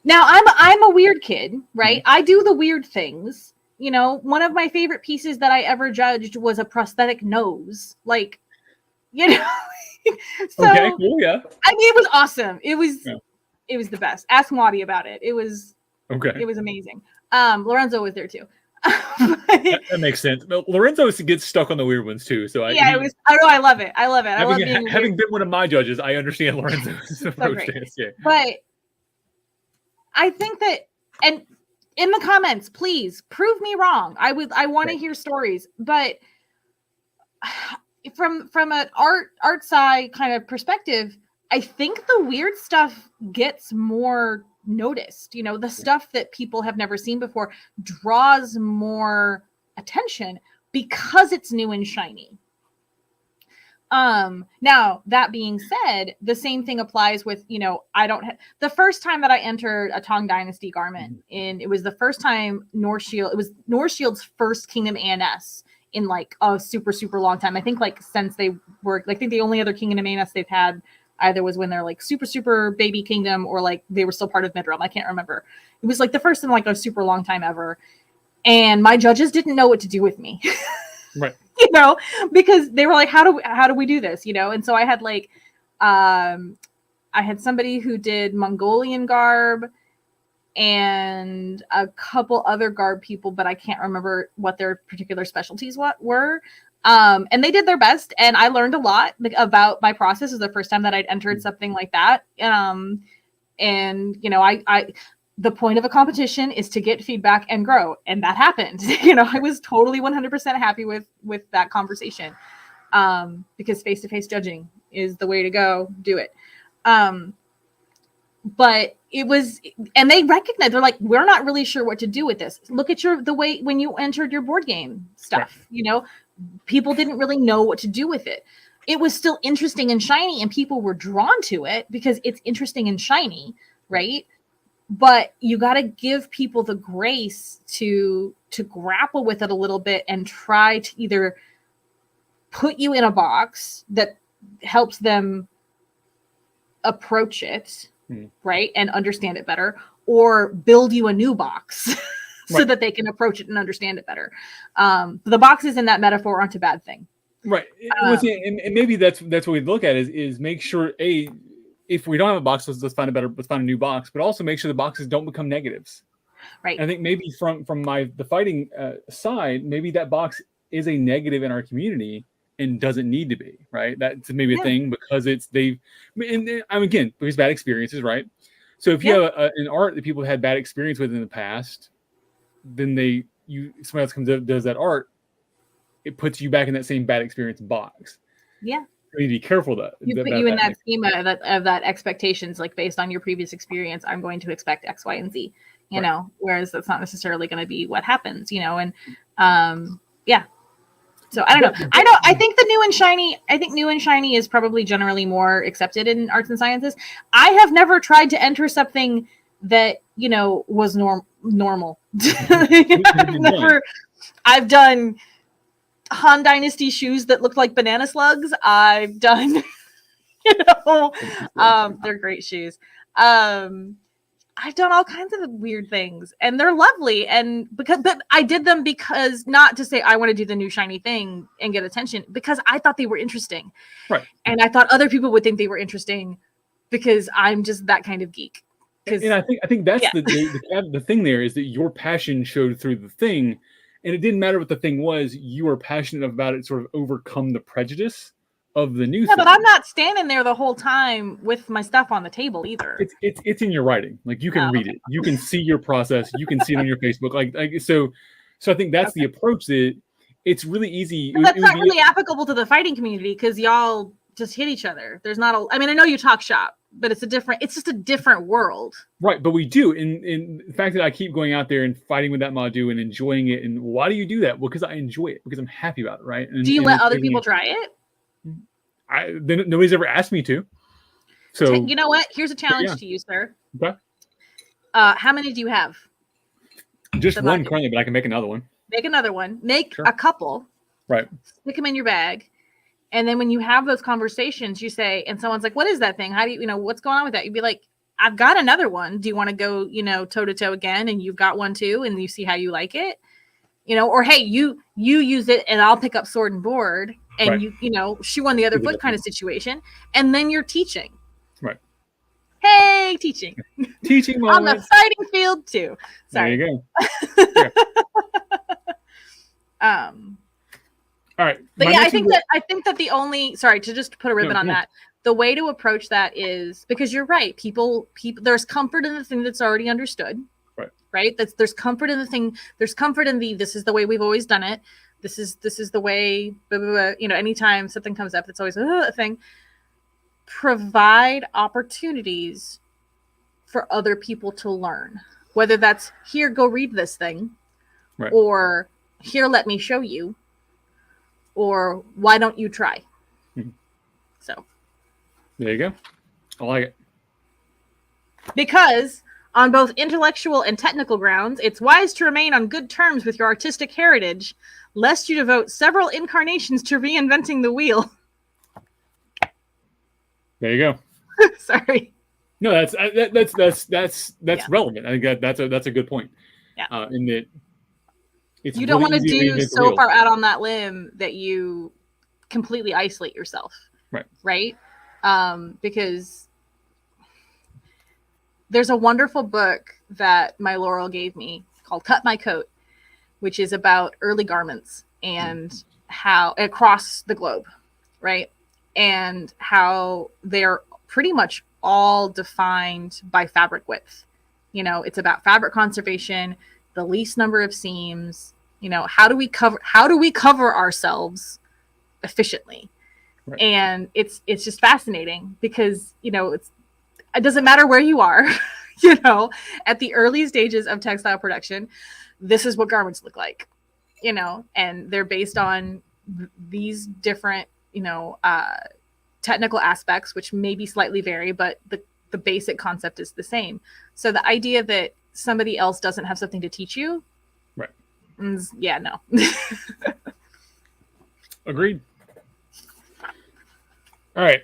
now I'm a weird kid, right? I do the weird things. One of my favorite pieces that I ever judged was a prosthetic nose. So, okay, cool, yeah. I mean, it was awesome. It was the best. Ask Maudie about it. It was amazing. Lorenzo was there too. that makes sense. But Lorenzo gets stuck on the weird ones too. So I love it. Having been one of my judges, I understand Lorenzo's approach to this. Yeah. But I think that, and in the comments, please prove me wrong. I want to hear stories, but from an art side kind of perspective, I think the weird stuff gets more noticed. The stuff that people have never seen before draws more attention because it's new and shiny. Now that being said, the same thing applies with, the first time that I entered a Tang Dynasty garment, it was the first time it was Norshield's first Kingdom ANS in like a super, super long time. I think like since they were, I think the only other Kingdom ANS they've had either was when they're like super, super baby kingdom, or like they were still part of Midrealm. I can't remember. It was like the first in like a super long time ever. And my judges didn't know what to do with me. Right. Because they were like, how do we do this? And so I had like, I had somebody who did Mongolian garb and a couple other garb people, but I can't remember what their particular specialties were. And they did their best, and I learned a lot about my process. It was the first time that I'd entered something like that. And I the point of a competition is to get feedback and grow, and that happened. I was totally 100% happy with that conversation, because face-to-face judging is the way to go. Do it. But it was, and they recognized, they're like, we're not really sure what to do with this. Look at the way when you entered your board game stuff, right. People didn't really know what to do with it. It was still interesting and shiny, and people were drawn to it because it's interesting and shiny, right? But you got to give people the grace to grapple with it a little bit and try to either put you in a box that helps them approach it, right, and understand it better, or build you a new box so that they can approach it and understand it better. The boxes in that metaphor aren't a bad thing. Right. And maybe that's what we look at is make sure, if we don't have a box, let's find a new box, but also make sure the boxes don't become negatives. Right. I think maybe from the fighting side, maybe that box is a negative in our community and doesn't need to be, right? That's maybe a thing because because bad experiences, right? So if you have an art that people had bad experience with in the past, then somebody else comes up, does that art, it puts you back in that same bad experience box. Yeah. You need to be careful that you put you in that schema of that expectations, like based on your previous experience, I'm going to expect X, Y, and Z, whereas that's not necessarily going to be what happens, and so I don't know. I think new and shiny is probably generally more accepted in arts and sciences. I have never tried to enter something that, was normal. I've done Han Dynasty shoes that look like banana slugs. I've done, they're great shoes. I've done all kinds of weird things, and they're lovely. But I did them because, not to say I want to do the new shiny thing and get attention, because I thought they were interesting. Right. And I thought other people would think they were interesting because I'm just that kind of geek. And I think that's the thing there is that your passion showed through the thing, and it didn't matter what the thing was. You were passionate about it, sort of overcome the prejudice of the new thing. But I'm not standing there the whole time with my stuff on the table either. It's in your writing. Like, you can read it. You can see your process. You can see it on your Facebook. So I think that's the approach. That it's really easy. But that's not really applicable to the fighting community, because y'all just hit each other. There's not I know you talk shop, but it's just a different world. Right. But we do. In the fact that I keep going out there and fighting with that Madu and enjoying it. And why do you do that? Well, because I enjoy it, because I'm happy about it. Right. Do you let other people try it? Nobody's ever asked me to. So you know what? Here's a challenge to you, sir. Okay. How many do you have? Just one currently, but I can make another one. Make another one. Make a couple. Right. Stick them in your bag. And then when you have those conversations, you say, and someone's like, what is that thing? How do you, what's going on with that? You'd be like, I've got another one. Do you want to go, toe to toe again? And you've got one too, and you see how you like it, or, hey, you use it and I'll pick up sword and board, and shoe on the other foot kind of situation. And then you're teaching. Right. Hey, teaching. Teaching on the fighting field too. Sorry. There you go. All right. But I think that the only, to just put a ribbon on that, the way to approach that is, because you're right, people there's comfort in the thing that's already understood. Right. There's comfort in the thing. There's comfort in this is the way we've always done it. This is the way, blah, blah, blah. Anytime something comes up, it's always a thing. Provide opportunities for other people to learn, whether that's here, go read this thing, or here, let me show you, or why don't you try? So there you go. I like it. Because on both intellectual and technical grounds, it's wise to remain on good terms with your artistic heritage, lest you devote several incarnations to reinventing the wheel. There you go. Sorry. No, that's relevant. I think that's a good point. Yeah. In that it's you don't really want to easy do reinvent the so wheel. far out on that limb that you completely isolate yourself. Right. Because there's a wonderful book that my Laurel gave me called Cut My Coat, which is about early garments and how across the globe, right? And how they're pretty much all defined by fabric width. You know, it's about fabric conservation, the least number of seams, you know, how do we cover ourselves efficiently? Right. And it's just fascinating because, you know, it doesn't matter where you are, you know, at the early stages of textile production, this is what garments look like, you know, and they're based on these different, you know, technical aspects, which maybe slightly vary, but the basic concept is the same. So the idea that somebody else doesn't have something to teach you, right? Yeah, no. Agreed. All right.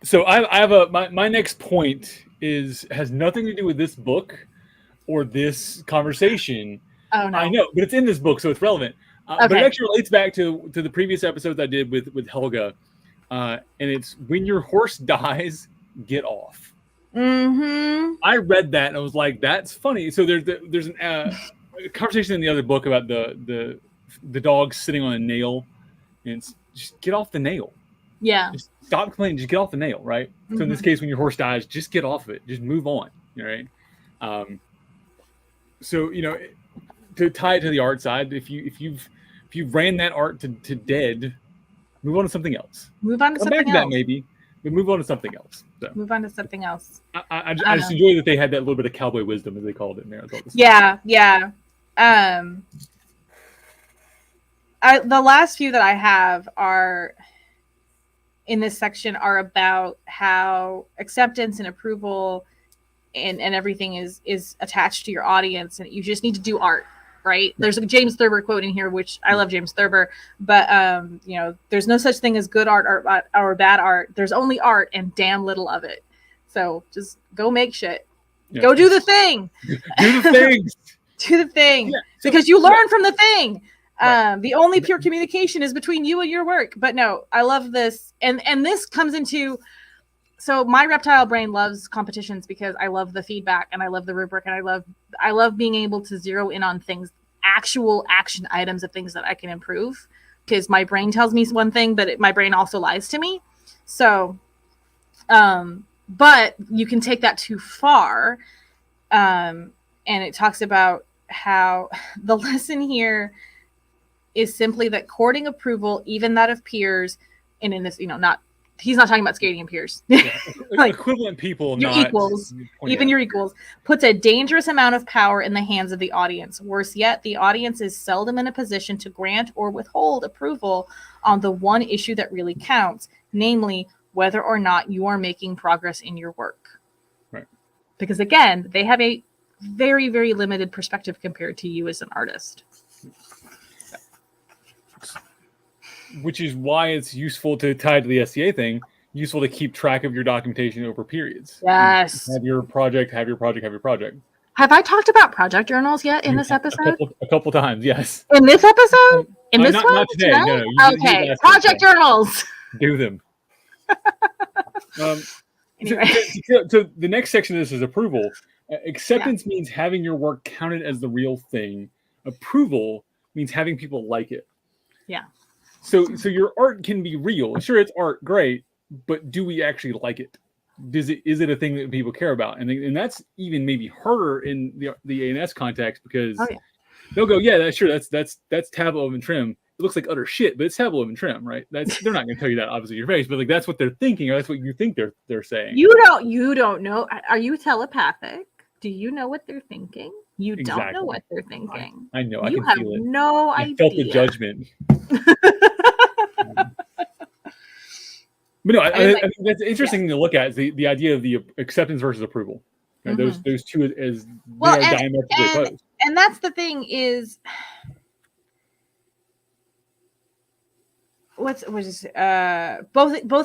So I have my next point has nothing to do with this book or this conversation. Oh no. I know, but it's in this book, so it's relevant. Okay. But it actually relates back to the previous episodes I did with Helga. And it's when your horse dies, get off. Mm-hmm. I read that and I was like, that's funny. So there's a conversation in the other book about the dog sitting on a nail, and it's just get off the nail. Yeah. Just stop complaining. Just get off the nail, right? Mm-hmm. So in this case, when your horse dies, just get off of it. Just move on, right? So you know, to tie it to the art side, if you've ran that art to dead, move on to something else. Move on to something else. That maybe, but move on to something else. So. Move on to something else. I just enjoy that they had that little bit of cowboy wisdom, as they called it in there. Yeah. The last few that I have are in this section are about how acceptance and approval and everything is attached to your audience, and you just need to do art. Right. There's a James Thurber quote in here, which I love James Thurber, but you know, there's no such thing as good art or bad art. There's only art and damn little of it. So just go make shit. Yeah. Go do the thing. Do the things. Do the thing. Yeah. Because you learn from the thing. The only pure communication is between you and your work. But no, I love this. And this comes into, so my reptile brain loves competitions because I love the feedback and I love the rubric and I love being able to zero in on things, actual action items of things that I can improve, because my brain tells me one thing, but my brain also lies to me. So, but you can take that too far. And it talks about how the lesson here is simply that courting approval, even that of peers, and in this, you know, he's not talking about skating and peers. Yeah. Like equivalent people, your not equals, even your equals, puts a dangerous amount of power in the hands of the audience. Worse yet, the audience is seldom in a position to grant or withhold approval on the one issue that really counts, namely whether or not you are making progress in your work. Right. Because again, they have a very, very limited perspective compared to you as an artist. Which is why it's useful to tie to the SCA thing, useful to keep track of your documentation over periods. Yes. Have your project. Have I talked about project journals yet in this episode? A couple times, yes. In this episode? In this one? Not today. No. Okay. Project journals. Do them. Anyway. So the next section of this is approval. Acceptance means having your work counted as the real thing. Approval means having people like it. Yeah. So your art can be real. Sure, it's art, great, but do we actually like it? Is it a thing that people care about? And that's even maybe harder in the A&S context, because they'll go, yeah, that's tableau and trim. It looks like utter shit, but it's tableau and trim, right? They're not going to tell you that obviously in your face, but like that's what they're thinking, or that's what you think they're saying. You don't know. Are you telepathic? Do you know what they're thinking? You don't know what they're thinking. I know. You I can feel it. No idea. I felt the judgment. But no, I think that's interesting to look at is the idea of the acceptance versus approval. You know, those two is they are diametrically opposed. And that's the thing is both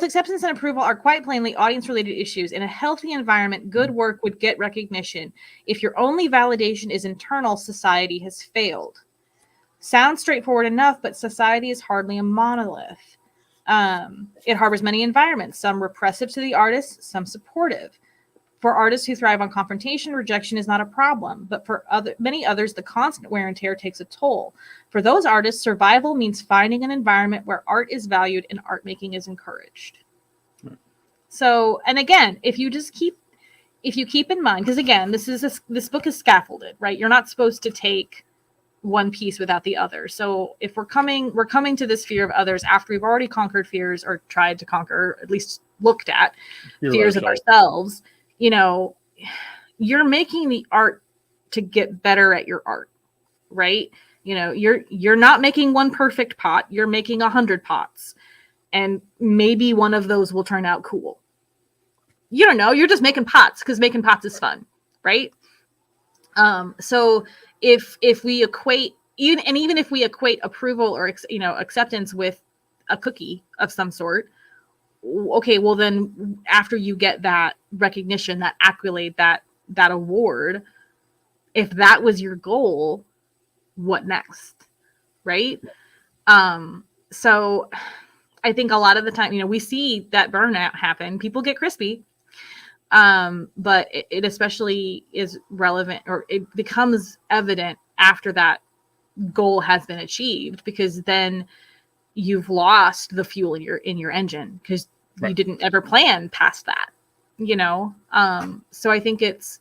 acceptance and approval are quite plainly audience-related issues. In a healthy environment, good work would get recognition. If your only validation is internal, society has failed. Sounds straightforward enough, but society is hardly a monolith. It harbors many environments, some repressive to the artist, some supportive. For artists who thrive on confrontation, rejection is not a problem, but for many others, the constant wear and tear takes a toll. For those artists, survival means finding an environment where art is valued and art making is encouraged. Right. So, and again, if you keep in mind, because again, this book is scaffolded, right? You're not supposed to take one piece without the other. So if we're coming to this fear of others after we've already conquered fears or tried to conquer, at least looked at fears of ourselves. You know, you're making the art to get better at your art, right? You know, you're not making one perfect pot, you're making 100 pots, and maybe one of those will turn out cool. You don't know, you're just making pots because making pots is fun, right? So if we equate even if we equate approval or acceptance with a cookie of some sort, okay, well then after you get that recognition, that accolade, that award, if that was your goal, what next? Right? So I think a lot of the time, we see that burnout happen. People get crispy. But it especially is relevant, or it becomes evident after that goal has been achieved, because then you've lost the fuel in your engine because you didn't ever plan past that, So I think it's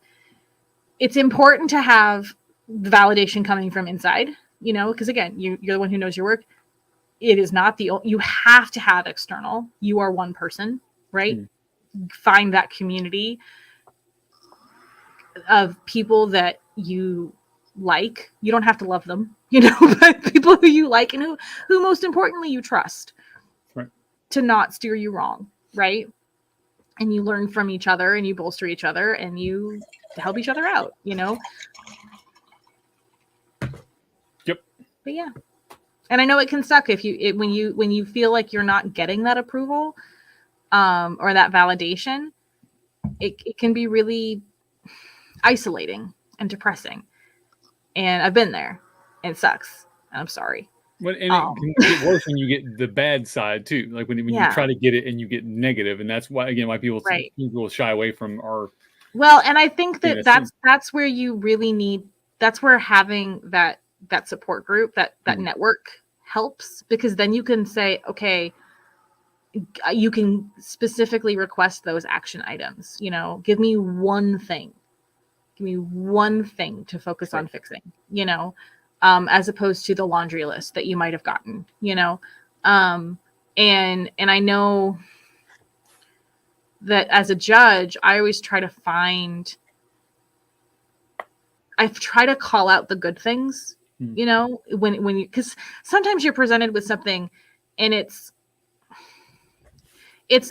important to have validation coming from inside, because again, you're the one who knows your work. It is not you have to have external. You are one person, right? Find that community of people that you like. You don't have to love them, but people who you like and who most importantly you trust, right, to not steer you wrong, right? And you learn from each other and you bolster each other and you help each other out, Yep. But yeah. And I know it can suck when you feel like you're not getting that approval or that validation. It can be really isolating and depressing. And I've been there. And it sucks. And I'm sorry. Well, and it can get worse when you get the bad side too. Like when you try to get it and you get negative, and that's why people shy away from our. Well, and I think that's where you really need. That's where having that support group, that network helps, because then you can say, okay, you can specifically request those action items. Give me one thing to focus on fixing. As opposed to the laundry list that you might have gotten, and I know that as a judge, I always try to call out the good things, when you, because sometimes you're presented with something and it's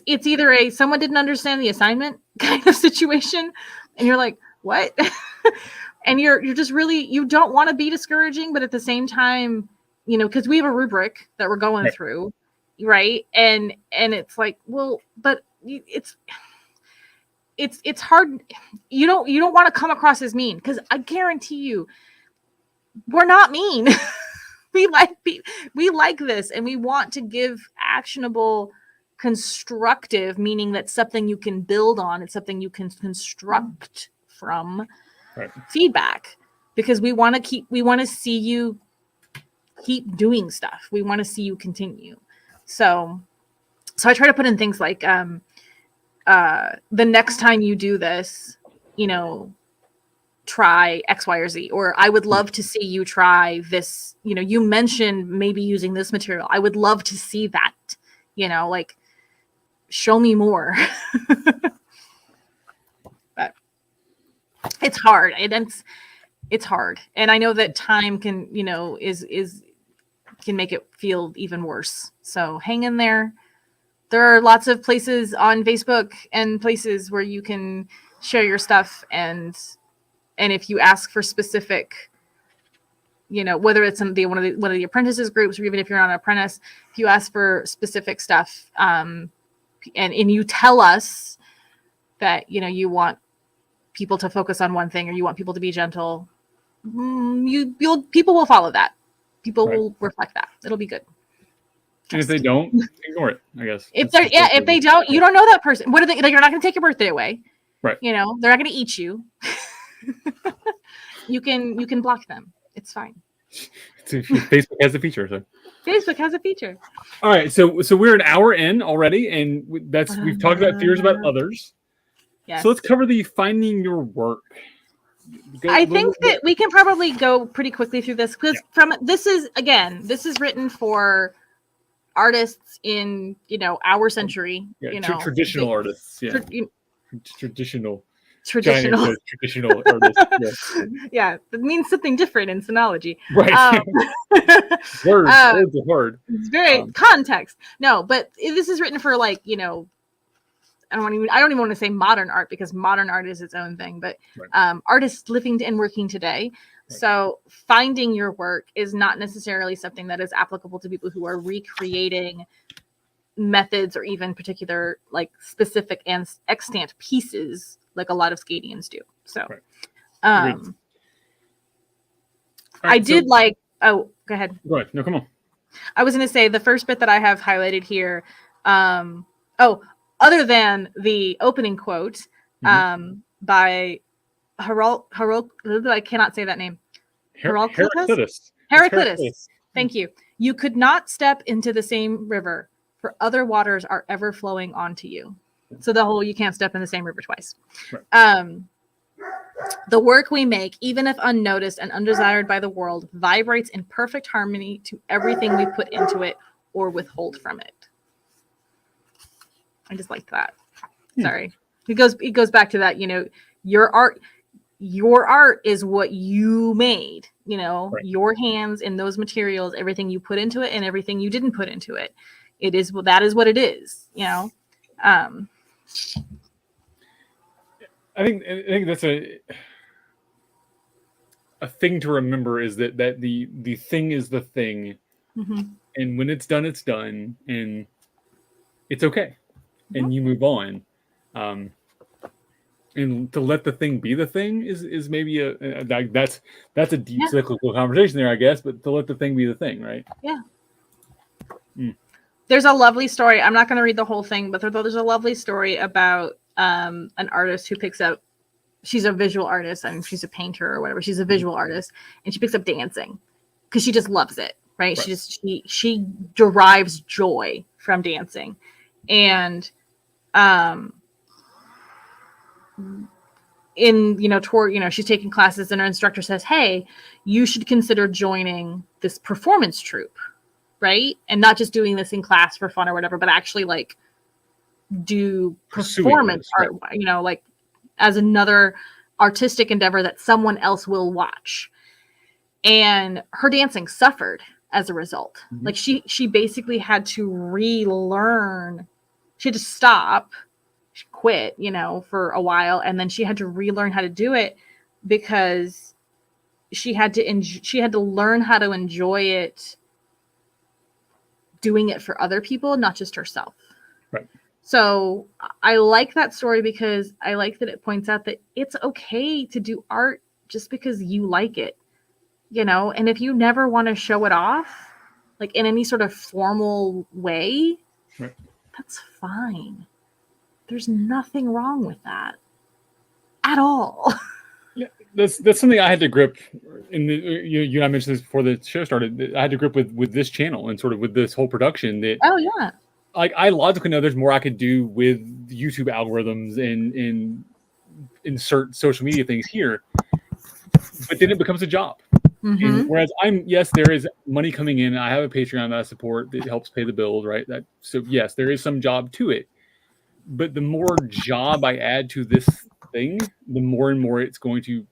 either someone didn't understand the assignment kind of situation, and you're like, what? And you're just really, you don't want to be discouraging, but at the same time, because we have a rubric that we're going through, right? And it's like, well, but it's hard. You don't want to come across as mean, because I guarantee you, we're not mean. we like this, and we want to give actionable, constructive, meaning that's something you can build on. It's something you can construct from. Feedback, because we want to see you keep doing stuff. We want to see you continue. So I try to put in things like the next time you do this, try X, Y, or Z, or I would love to see you try this. You mentioned maybe using this material. I would love to see that. Like, show me more. It's hard, and it's hard, and I know that time can can make it feel even worse. So hang in there. there are lots of places on Facebook and places where you can share your stuff, and if you ask for specific, whether it's one of the apprentices groups, or even if you're not an apprentice, if you ask for specific stuff, and you tell us that you want people to focus on one thing, or you want people to be gentle, people will follow that. People will reflect that. It'll be good. And if they don't, ignore it, I guess. If they don't, you don't know that person. What are they? You're not going to take your birthday away. Right. They're not going to eat you. You can block them. It's fine. Facebook has a feature. So. Facebook has a feature. All right. So we're an hour in already, and we've talked about fears about others. Yes. So let's cover the finding your work. I think that we can probably go pretty quickly through this, because this is written for artists in our century. Traditional artists. Yeah. Traditional artists. Yeah, it means something different in sonology. Right. Words are hard. It's very context. No, but this is written for I don't even want to say modern art, because modern art is its own thing, but artists living and working today. Right. So finding your work is not necessarily something that is applicable to people who are recreating methods, or even particular specific and extant pieces, like a lot of Skadians do. So I did go ahead. Go ahead. No, come on. I was going to say the first bit that I have highlighted here. Other than the opening quote by Heraclitus, I cannot say that name. Heraclitus. Thank you. You could not step into the same river, for other waters are ever flowing onto you. So the whole you can't step in the same river twice. Right. The work we make, even if unnoticed and undesired by the world, vibrates in perfect harmony to everything we put into it or withhold from it. I just liked that. Sorry. It goes back to that, your art is what you made, your hands in those materials, everything you put into it and everything you didn't put into it. That is what it is, I think that's a thing to remember, is that the thing is the thing. Mm-hmm. And when it's done, and it's okay. And you move on, and to let the thing be the thing is maybe that's a deep cyclical conversation there, I guess. But to let the thing be the thing, right? Yeah. There's a lovely story. I'm not going to read the whole thing, but there's a lovely story about an artist who picks up. She's a visual artist, and she's a painter or whatever. She's a visual artist, and she picks up dancing because she just loves it, right? She derives joy from dancing. And she's taking classes, and her instructor says, hey, you should consider joining this performance troupe, right? And not just doing this in class for fun or whatever, but actually do performance art, as another artistic endeavor that someone else will watch. And her dancing suffered as a result. Mm-hmm. She basically had to relearn. She had to stop, she quit, for a while. And then she had to relearn how to do it, because she had to learn how to enjoy it, doing it for other people, not just herself. Right. So I like that story, because I like that it points out that it's okay to do art just because you like it, and if you never want to show it off, in any sort of formal way, right, that's fine. There's nothing wrong with that at all. Yeah, that's something I had to grip. You and I mentioned this before the show started. I had to grip with this channel and sort of with this whole production. That I logically know there's more I could do with YouTube algorithms and insert social media things here, but then it becomes a job. Mm-hmm. And whereas there is money coming in. I have a Patreon that I support that helps pay the bills, right? So yes, there is some job to it. But the more job I add to this thing, the more and more it's going to.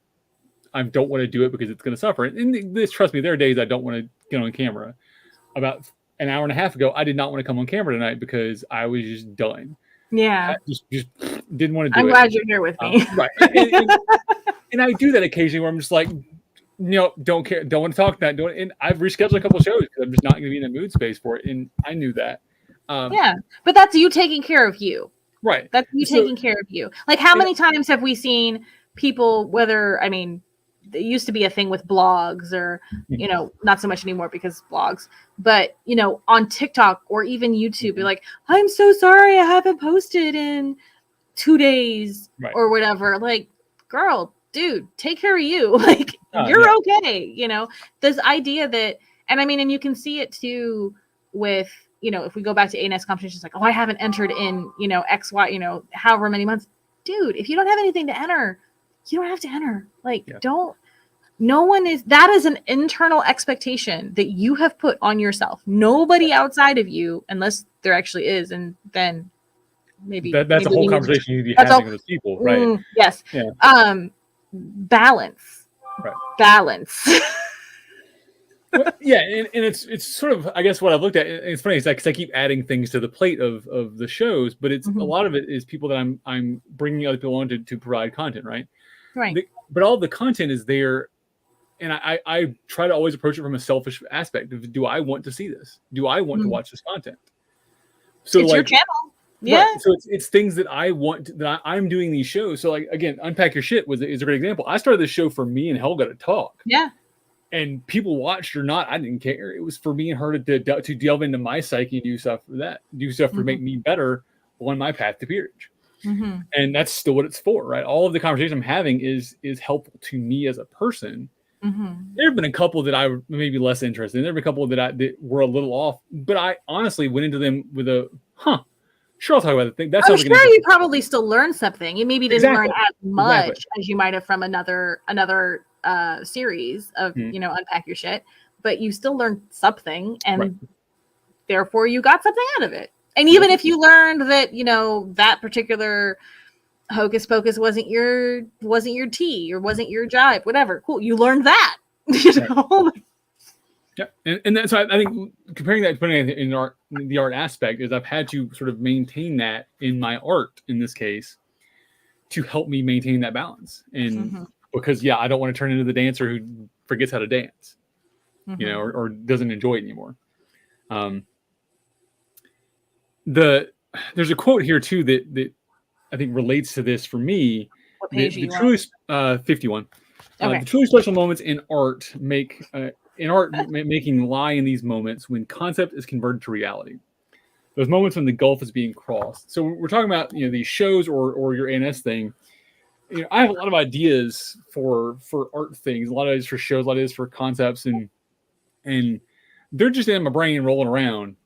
I don't want to do it because it's going to suffer. And trust me, there are days I don't want to get on camera. an hour and a half ago, I did not want to come on camera tonight because I was just done. Yeah. I just didn't want to do it. I'm glad you're here with me. Right. And I do that occasionally where I'm just like, no, don't care. Don't want to talk that. And I've rescheduled a couple of shows because I'm just not going to be in the mood space for it. And I knew that. Yeah. But that's you taking care of you. Right. That's you taking care of you. Like, how many times have we seen people, it used to be a thing with blogs or, not so much anymore because blogs, but, on TikTok or even YouTube, be like, I'm so sorry I haven't posted in 2 days or whatever. Like, girl, dude, take care of you. Like, you're okay. This idea that, and you can see it too with, if we go back to ANS competitions, like, oh, I haven't entered in, X, Y, however many months. Dude, if you don't have anything to enter, you don't have to enter. Like, that is an internal expectation that you have put on yourself. Nobody outside of you, unless there actually is, and then maybe that's a whole conversation you'd be having with people, right? Yes. Yeah. Balance. Right. Balance. Well, yeah, and it's sort of, I guess, what I've looked at. It's funny, it's like, 'cause I keep adding things to the plate of the shows, but it's a lot of it is people that I'm bringing other people on to provide content, right? Right. But all the content is there, and I try to always approach it from a selfish aspect of, do I want to see this? Do I want to watch this content? So it's your channel. Yeah. Right. So it's things that I want, that I'm doing these shows. So, like, again, Unpack Your Shit is a great example. I started this show for me and Helga to talk. Yeah. And people watched or not, I didn't care. It was for me and her to delve into my psyche and do stuff for that, to make me better on my path to peerage. And that's still what it's for, right? All of the conversation I'm having is helpful to me as a person. There have been a couple that I may be less interested in. There have been a couple that were a little off, but I honestly went into them with a, sure, I'll talk about the thing. That's sure you probably still learned something. You maybe didn't learn as much as you might have from another series of Unpack Your Shit, but you still learned something, and therefore you got something out of it. And even if you learned that that particular hocus pocus wasn't your tea or wasn't your jive, whatever, cool, you learned that. Yeah, and that's, I think, comparing that, putting it in the art aspect, is I've had to sort of maintain that in my art in this case to help me maintain that balance. And because I don't want to turn into the dancer who forgets how to dance, or doesn't enjoy it anymore. There's a quote here too that I think relates to this for me. What page the truly 51. Okay. The truly special moments in art making lie in these moments when concept is converted to reality. Those moments when the gulf is being crossed. So we're talking about these shows or your ANS thing. I have a lot of ideas for art things, a lot of ideas for shows, a lot of ideas for concepts, and they're just in my brain rolling around.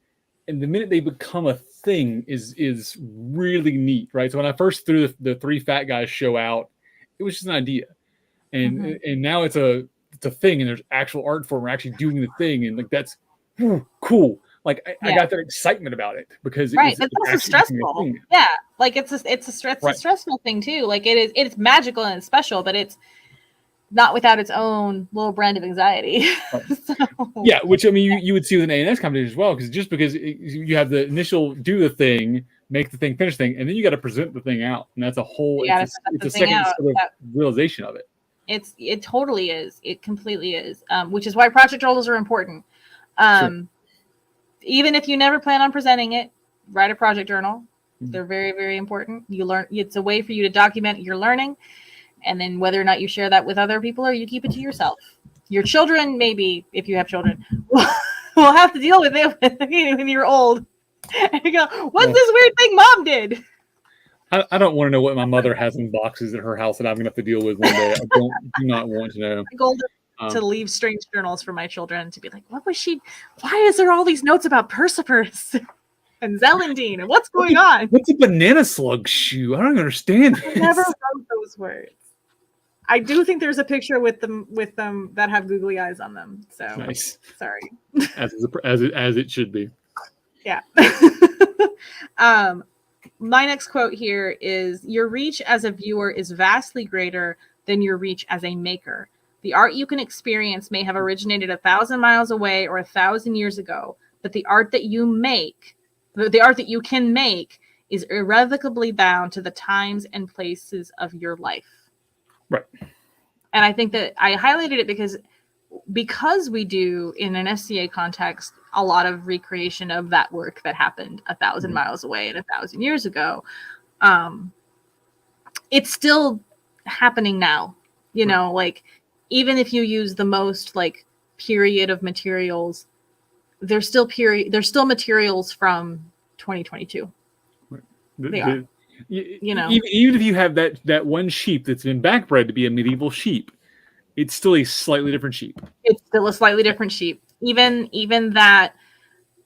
And the minute they become a thing is really neat, right? So when I first threw the Three Fat Guys show out, it was just an idea, and now it's a thing, and there's actual art form. We're actually doing the thing, and like that's cool. Like I got that excitement about it because it's also stressful. Yeah, like it's a stressful thing too. Like it's magical and it's special, but it's not without its own little brand of anxiety. Yeah, which you would see with an ANS competition as well, because you have the initial do the thing, make the thing, finish the thing, and then you got to present the thing out, and that's a whole. It's a second sort of realization of it. It totally is. It completely is. Which is why project journals are important. Even if you never plan on presenting it, write a project journal. They're very, very important. You learn. It's a way for you to document your learning, and then whether or not you share that with other people or you keep it to yourself. Your children, maybe if you have children, will have to deal with it when you're old. And you go, "What's this weird thing Mom did?" I don't want to know what my mother has in boxes at her house that I'm going to have to deal with one day. I do not want to know. My goal is to leave strange journals for my children to be like, what was she? Why is there all these notes about Perseverance and Zellandine and what's going on? What's a banana slug shoe? I don't understand. I never wrote those words. I do think there's a picture with them that have googly eyes on them. So nice. Sorry. As it should be. Yeah. My next quote here is, your reach as a viewer is vastly greater than your reach as a maker. The art you can experience may have originated 1,000 miles away or 1,000 years ago, but the art that you make, the art that you can make, is irrevocably bound to the times and places of your life. Right. And I think that I highlighted it because we do, in an SCA context, a lot of recreation of that work that happened 1,000 miles away and 1,000 years ago. It's still happening now, you know, like, even if you use the most like period of materials, there's still materials from 2022. They are. You know, even if you have that one sheep that's been backbred to be a medieval sheep, it's still a slightly different sheep. It's still a slightly different sheep. Even that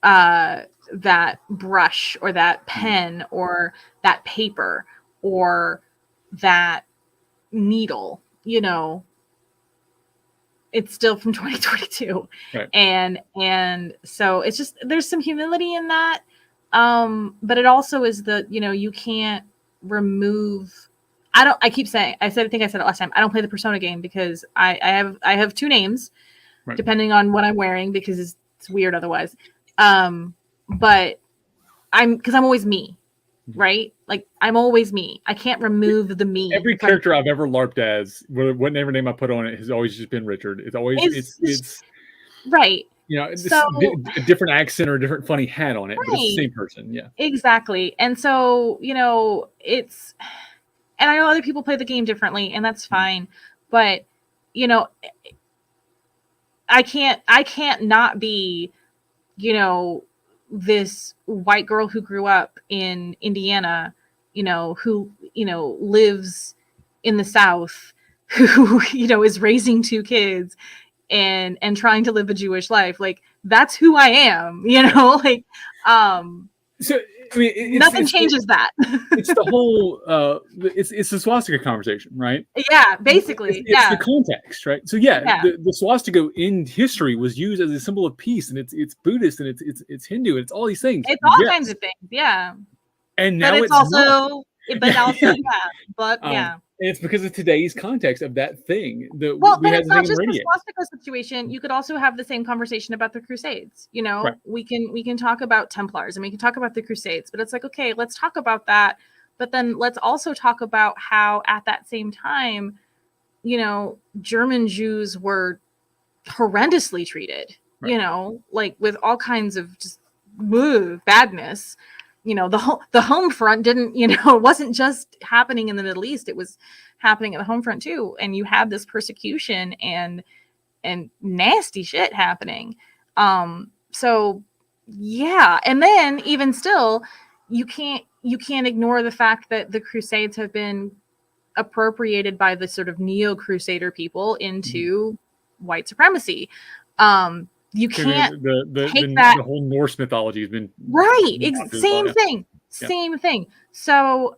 that brush or that pen or that paper or that needle, you know, it's still from 2022. Right. And so it's just, there's some humility in that. But it also is you know, you can't remove, I keep saying, I think I said it last time, I don't play the Persona game because I have two names, right, depending on what I'm wearing, because it's weird otherwise. But because I'm always me, right? Like, I'm always me. I can't remove the me. Every character I've ever LARPed as, whatever name I put on it, has always just been Richard. It's always, it's right. You know, a different accent or a different funny hat on it, right, but it's the same person. Yeah, exactly. And so, you know, and I know other people play the game differently, and that's fine. But, you know, I can't not be, you know, this white girl who grew up in Indiana, you know, who, you know, lives in the South, who, you know, is raising two kids and trying to live a Jewish life. Like, that's who I am, you know, like, so I mean, nothing changes that. It's the whole, it's the swastika conversation, right? Yeah, basically. It's the context, right? So yeah. The swastika in history was used as a symbol of peace, and it's Buddhist, and it's Hindu, and it's all these things. It's all kinds of things, yeah. And now but it's also, yeah. And it's because of today's context of that thing. But it's not just the swastika situation. You could also have the same conversation about the Crusades. You know, right, we can talk about Templars and we can talk about the Crusades, but it's like, okay, let's talk about that. But then let's also talk about how at that same time, you know, German Jews were horrendously treated, right, you know, like with all kinds of just badness. You know, the home front didn't, you know, it wasn't just happening in the Middle East. It was happening at the home front too. And you had this persecution and nasty shit happening. So yeah. And then even still, you can't ignore the fact that the Crusades have been appropriated by the sort of neo-Crusader people into white supremacy. You can't the whole Norse mythology has been right. Same thing. So,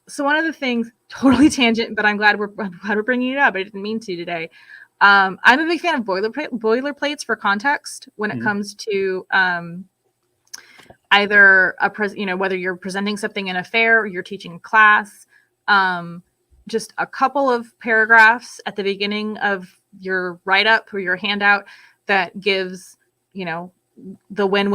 so one of the things, totally tangent, but I'm glad we're bringing it up. I didn't mean to today. I'm a big fan of boilerplates for context when it comes to either you know, whether you're presenting something in a fair or you're teaching a class. Just a couple of paragraphs at the beginning of your write-up or your handout that gives, you know, the when,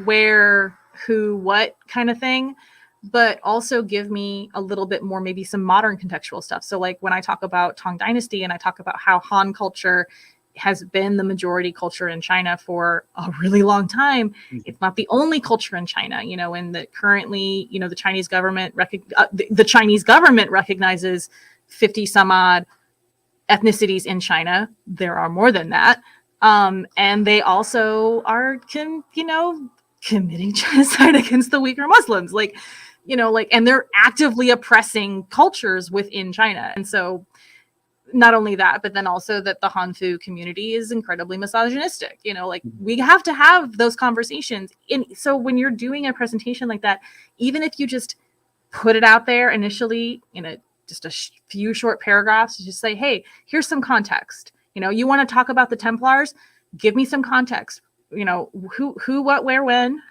where, who, what kind of thing, but also give me a little bit more, maybe some modern contextual stuff. So like when I talk about Tang Dynasty and I talk about how Han culture has been the majority culture in China for a really long time, it's not the only culture in China, you know, and that currently, you know, the Chinese government recognizes 50 some odd ethnicities in China. There are more than that. And they also are, committing genocide against the Uyghur Muslims, like, you know, like, and they're actively oppressing cultures within China. And so not only that, but then also that the Hanfu community is incredibly misogynistic, you know, like we have to have those conversations. And so when you're doing a presentation like that, even if you just put it out there initially in just a few short paragraphs, just say, hey, here's some context. You know, you want to talk about the Templars? Give me some context. You know, who, what, where, when,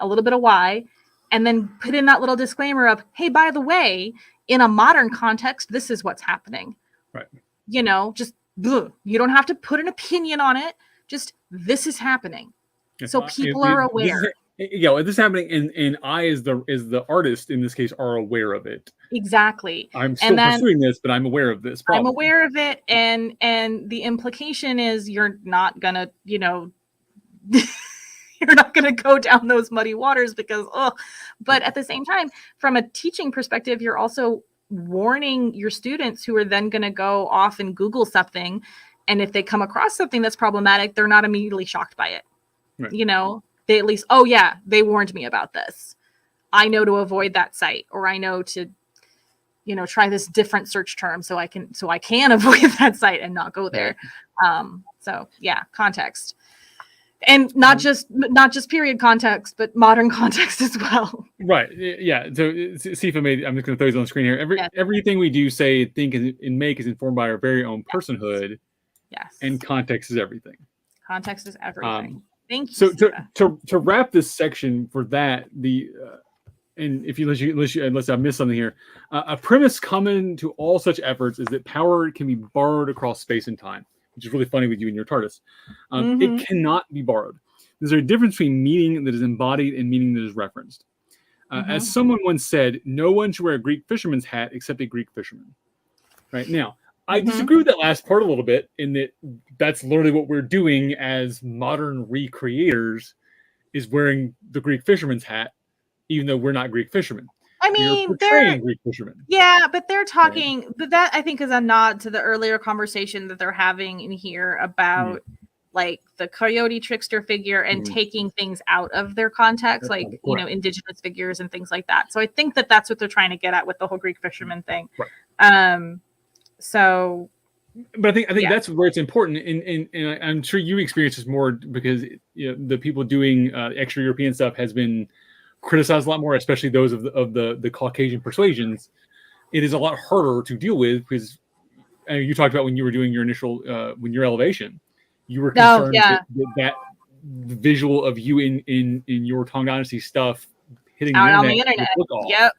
a little bit of why, and then put in that little disclaimer of, hey, by the way, in a modern context, this is what's happening. Right. You know, just you don't have to put an opinion on it. Just this is happening. So people are aware. This is happening, and I, as the artist in this case, are aware of it. Exactly. I'm still pursuing this, but I'm aware of this problem. I'm aware of it, and the implication is you're not gonna, you're not gonna go down those muddy waters because, but at the same time, from a teaching perspective, you're also warning your students who are then gonna go off and Google something, and if they come across something that's problematic, they're not immediately shocked by it. Right. They at least, they warned me about this. I know to avoid that site, or I know to, try this different search term so I can avoid that site and not go there. So yeah, context, and not just period context, but modern context as well. Right. Yeah. So Sifa I'm just going to throw these on the screen here. Everything we do, say, think, and make is informed by our very own personhood. Yes. And context is everything. Context is everything. Thank you. So to wrap this section for that, and unless I missed something here, a premise common to all such efforts is that power can be borrowed across space and time, which is really funny with you and your TARDIS. It cannot be borrowed. There's a difference between meaning that is embodied and meaning that is referenced. As someone once said, no one should wear a Greek fisherman's hat except a Greek fisherman. Right now, I disagree with that last part a little bit, in that that's literally what we're doing as modern recreators, is wearing the Greek fisherman's hat, even though we're not Greek fishermen. I mean, they're Greek fishermen. Yeah, but they're talking, but that I think is a nod to the earlier conversation that they're having in here about like the coyote trickster figure and taking things out of their context, like, indigenous figures and things like that. So I think that that's what they're trying to get at with the whole Greek fisherman thing. Right. So, but I think that's where it's important, and I'm sure you experience this more because the people doing extra European stuff has been criticized a lot more, especially those of the Caucasian persuasions. It is a lot harder to deal with because you talked about when you were doing your initial your elevation, you were concerned that visual of you in your Tang Dynasty stuff hitting out on the internet. Yep.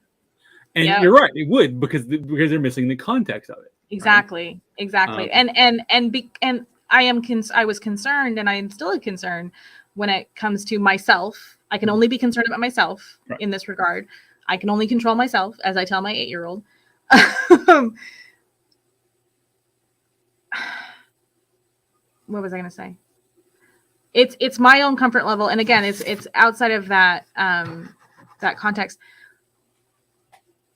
And you're right, it would because they're missing the context of it. Exactly. And I was concerned, and I am still concerned when it comes to myself. I can only be concerned about myself in this regard. I can only control myself, as I tell my 8-year-old. What was I going to say? It's my own comfort level, and again, it's outside of that that context.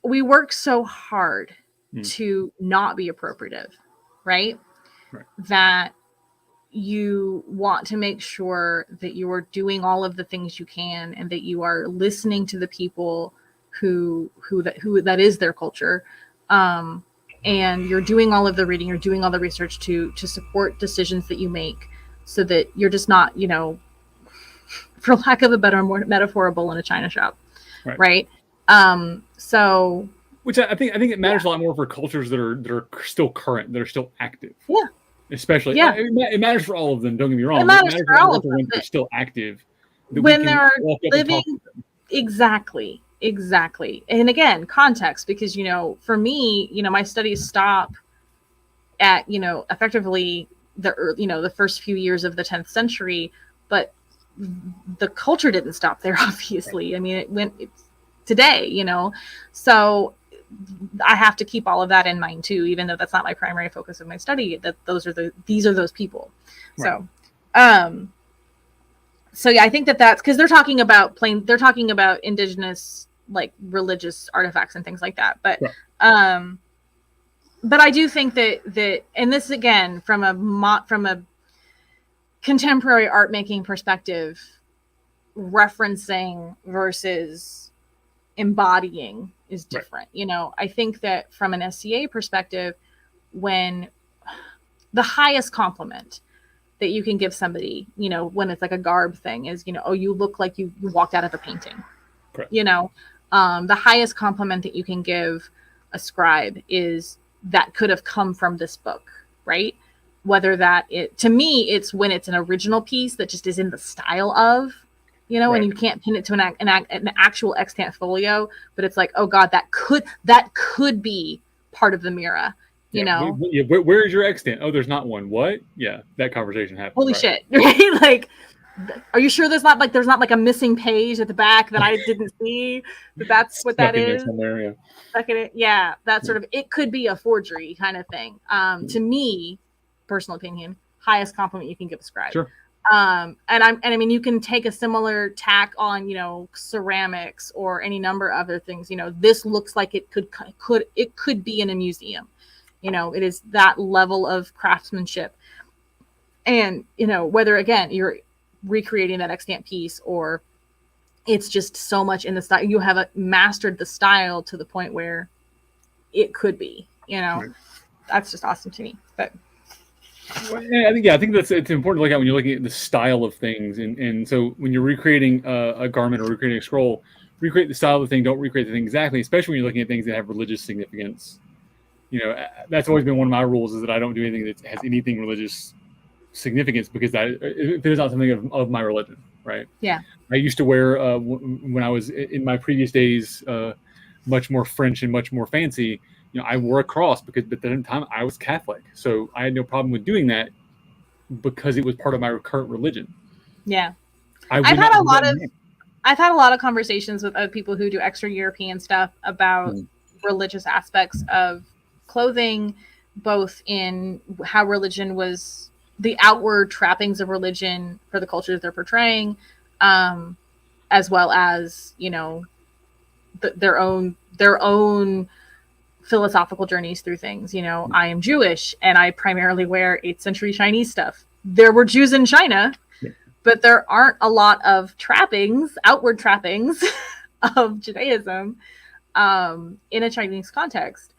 We work so hard to not be appropriative, right? That you want to make sure that you are doing all of the things you can, and that you are listening to the people who that is their culture, and you're doing all of the reading, you're doing all the research to support decisions that you make, so that you're just not, for lack of a better metaphor, a bull in a china shop, right? So, which I think it matters a lot more for cultures that are still current, that are still active. Yeah. Especially, it matters for all of them. Don't get me wrong. It matters for all of them. When they're still active, when they're living, exactly. And again, context, because for me, my studies stop at effectively the first few years of the 10th century, but the culture didn't stop there. Obviously, I mean, it went today. So I have to keep all of that in mind too, even though that's not my primary focus of my study. That these are those people. Right. So yeah, I think that's because they're talking about indigenous, like, religious artifacts and things like that. But but I do think that and this again from a contemporary art making perspective, referencing versus embodying is different. I think that from an SCA perspective, when the highest compliment that you can give somebody, when it's like a garb thing is, oh, you look like you walked out of a painting. Correct. The highest compliment that you can give a scribe is that could have come from this book, right? Whether to me, it's when it's an original piece that just is in the style of, and you can't pin it to an actual extant folio, but it's like, oh God, that could be part of the Mira, Where's your extant? Oh, there's not one. What? Yeah, that conversation happened. Holy shit, right? Like, Are you sure there's not like a missing page at the back that I didn't see? That's what that is. Somewhere, yeah. Yeah, that sort of, it could be a forgery kind of thing. To me, personal opinion, highest compliment you can give a scribe. Sure. And I mean, you can take a similar tack on, ceramics or any number of other things. This looks like it could be in a museum. It is that level of craftsmanship. And, whether, again, you're recreating that extant piece or it's just so much in the style, you have mastered the style to the point where it could be, right. That's just awesome to me. But I think it's important to look at when you're looking at the style of things. And so when you're recreating a garment or recreating a scroll, recreate the style of the thing, don't recreate the thing exactly, especially when you're looking at things that have religious significance. That's always been one of my rules, is that I don't do anything that has anything religious significance, because if it is not something of my religion, right? Yeah. I used to wear, when I was in my previous days, much more French and much more fancy, I wore a cross because at the time I was Catholic. So I had no problem with doing that because it was part of my current religion. Yeah. I've had a lot of conversations with other people who do extra European stuff about religious aspects of clothing, both in how religion was, the outward trappings of religion for the cultures they're portraying, as well as, their own philosophical journeys through things. I am Jewish and I primarily wear 8th century Chinese stuff. There were Jews in China, but there aren't a lot of outward trappings of Judaism in a Chinese context.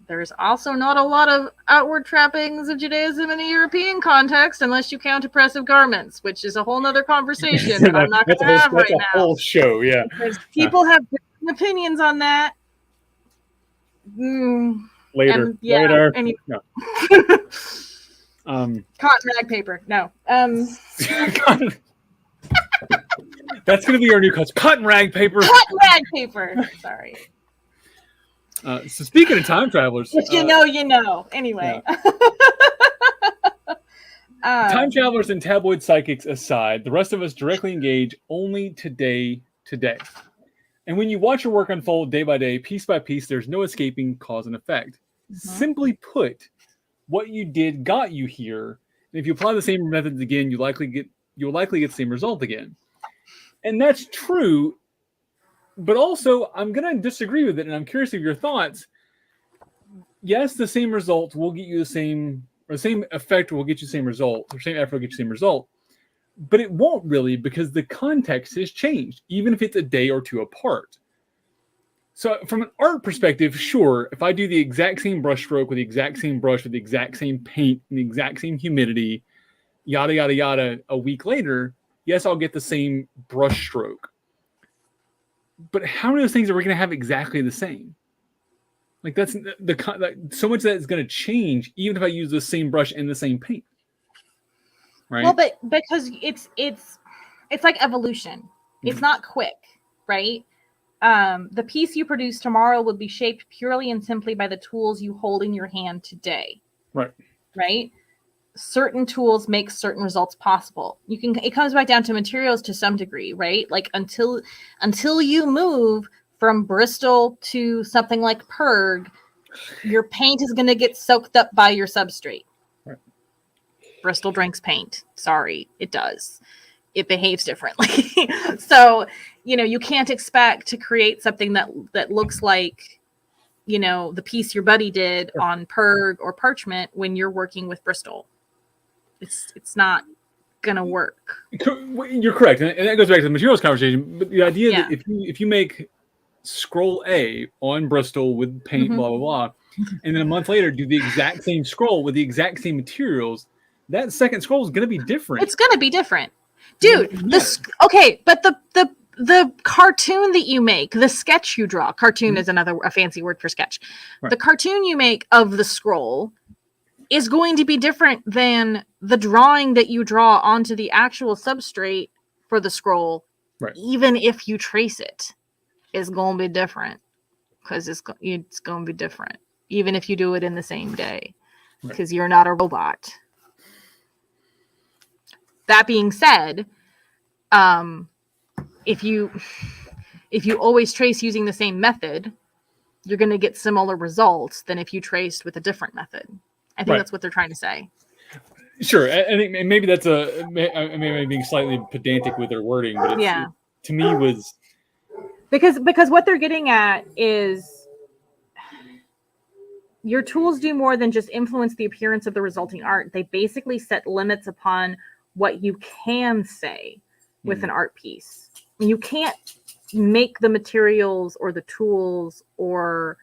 There's also not a lot of outward trappings of Judaism in a European context, unless you count oppressive garments, which is a whole nother conversation that I'm not going to have right now. That's a whole show, yeah. Because people have different opinions on that. Later. Anyway. No. Cotton rag paper. No. That's going to be our new cuts. Cotton rag paper. Cotton rag paper. Sorry. So speaking of time travelers, you know. Anyway, time travelers and tabloid psychics aside, the rest of us directly engage only today. And when you watch your work unfold day by day, piece by piece, there's no escaping cause and effect. Simply put, what you did got you here. And if you apply the same methods again, you'll likely get the same result again. And that's true. But also, I'm going to disagree with it, and I'm curious of your thoughts. Yes, the same result will get you the same effect will get you the same result, or same effort will get you the same result. But it won't really, because the context has changed, even if it's a day or two apart. So from an art perspective, sure, if I do the exact same brush stroke with the exact same brush, with the exact same paint, and the exact same humidity, yada, yada, yada, a week later, yes, I'll get the same brush stroke. But how many of those things are we going to have exactly the same? Like that's so much that is going to change, even if I use the same brush and the same paint. Right. Well, but because it's like evolution. It's not quick, right? The piece you produce tomorrow will be shaped purely and simply by the tools you hold in your hand today. Right. Right. Certain tools make certain results possible. It comes back down to materials to some degree, right? Like until you move from Bristol to something like Perg, your paint is going to get soaked up by your substrate. Right. Bristol drinks paint. Sorry, it does. It behaves differently. So, you can't expect to create something that looks like, the piece your buddy did on Perg or parchment when you're working with Bristol. It's not gonna work. You're correct, and that goes back to the materials conversation. But the idea that if you make scroll A on Bristol with paint, blah blah blah, and then a month later do the exact same scroll with the exact same materials, that second scroll is gonna be different. It's gonna be different, dude. But the cartoon that you make, the sketch you draw, cartoon is a fancy word for sketch. Right. The cartoon you make of the scroll is going to be different than the drawing that you draw onto the actual substrate for the scroll. Right. Even if you trace it, it's going to be different, because it's going to be different, even if you do it in the same day, because you're not a robot. that being said, if you always trace using the same method, you're going to get similar results than if you traced with a different method. I think that's what they're trying to say. Sure. I think maybe that's I'm being slightly pedantic with their wording, but it, to me was because what they're getting at is your tools do more than just influence the appearance of the resulting art. They basically set limits upon what you can say with an art piece. You can't make the materials or the tools or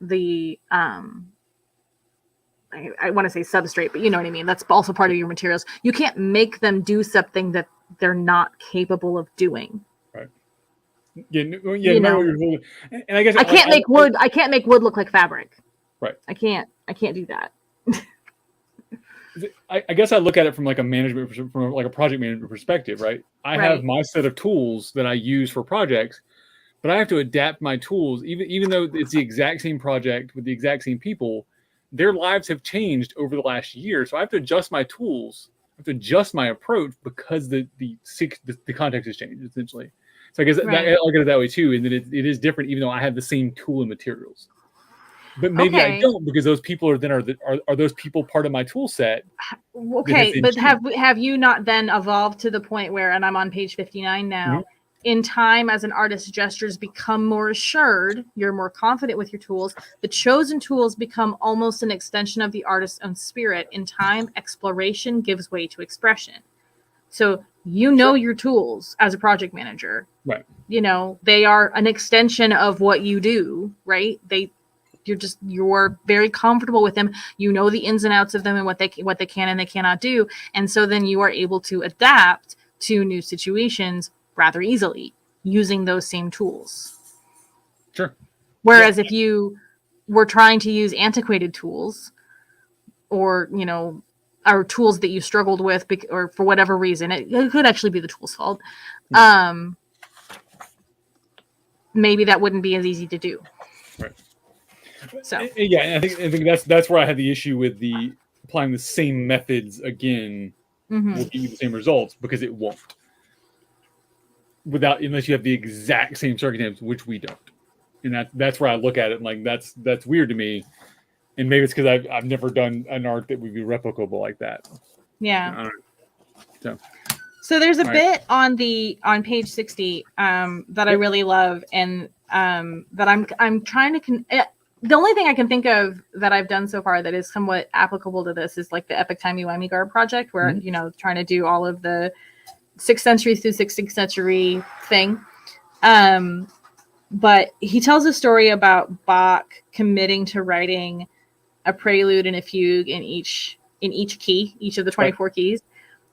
the I want to say substrate, but you know what I mean. That's also part of your materials. You can't make them do something that they're not capable of doing. Right. And I guess I can't make wood. I can't make wood look like fabric. Right. I can't do that. I guess I look at it from like a project management perspective, right? I have my set of tools that I use for projects, but I have to adapt my tools, even though it's the exact same project with the exact same people. Their lives have changed over the last year, so I have to adjust my tools. I have to adjust my approach because the context has changed essentially. So I guess I look at it that way too, and that it is different, even though I have the same tool and materials. But maybe I don't, because those people are those people part of my tool set? Okay, but have you not then evolved to the point where, and I'm on page 59 now, in time as an artist's gestures become more assured, you're more confident with your tools, the chosen tools become almost an extension of the artist's own spirit. In time, exploration gives way to expression. So your tools as a project manager. Right. They are an extension of what you do, right? You're very comfortable with them. You know the ins and outs of them and what they can and they cannot do. And so then you are able to adapt to new situations rather easily using those same tools. Sure. Whereas if you were trying to use antiquated tools or, or tools that you struggled with or for whatever reason, it could actually be the tool's fault. Maybe that wouldn't be as easy to do. Right. So I think that's where I had the issue with the applying the same methods again will give you the same results, because it won't. Unless you have the exact same circumstances, which we don't. And that's where I look at it and like that's weird to me. And maybe it's because I've never done an art that would be replicable like that. Yeah. So there's a bit on page 60 that I really love, and that I'm trying to the only thing I can think of that I've done so far that is somewhat applicable to this is like the Epic Timey-Wimey Garb project, where trying to do all of the 6th century through 16th century thing. But he tells a story about Bach committing to writing a prelude and a fugue in each key, each of the 24 keys.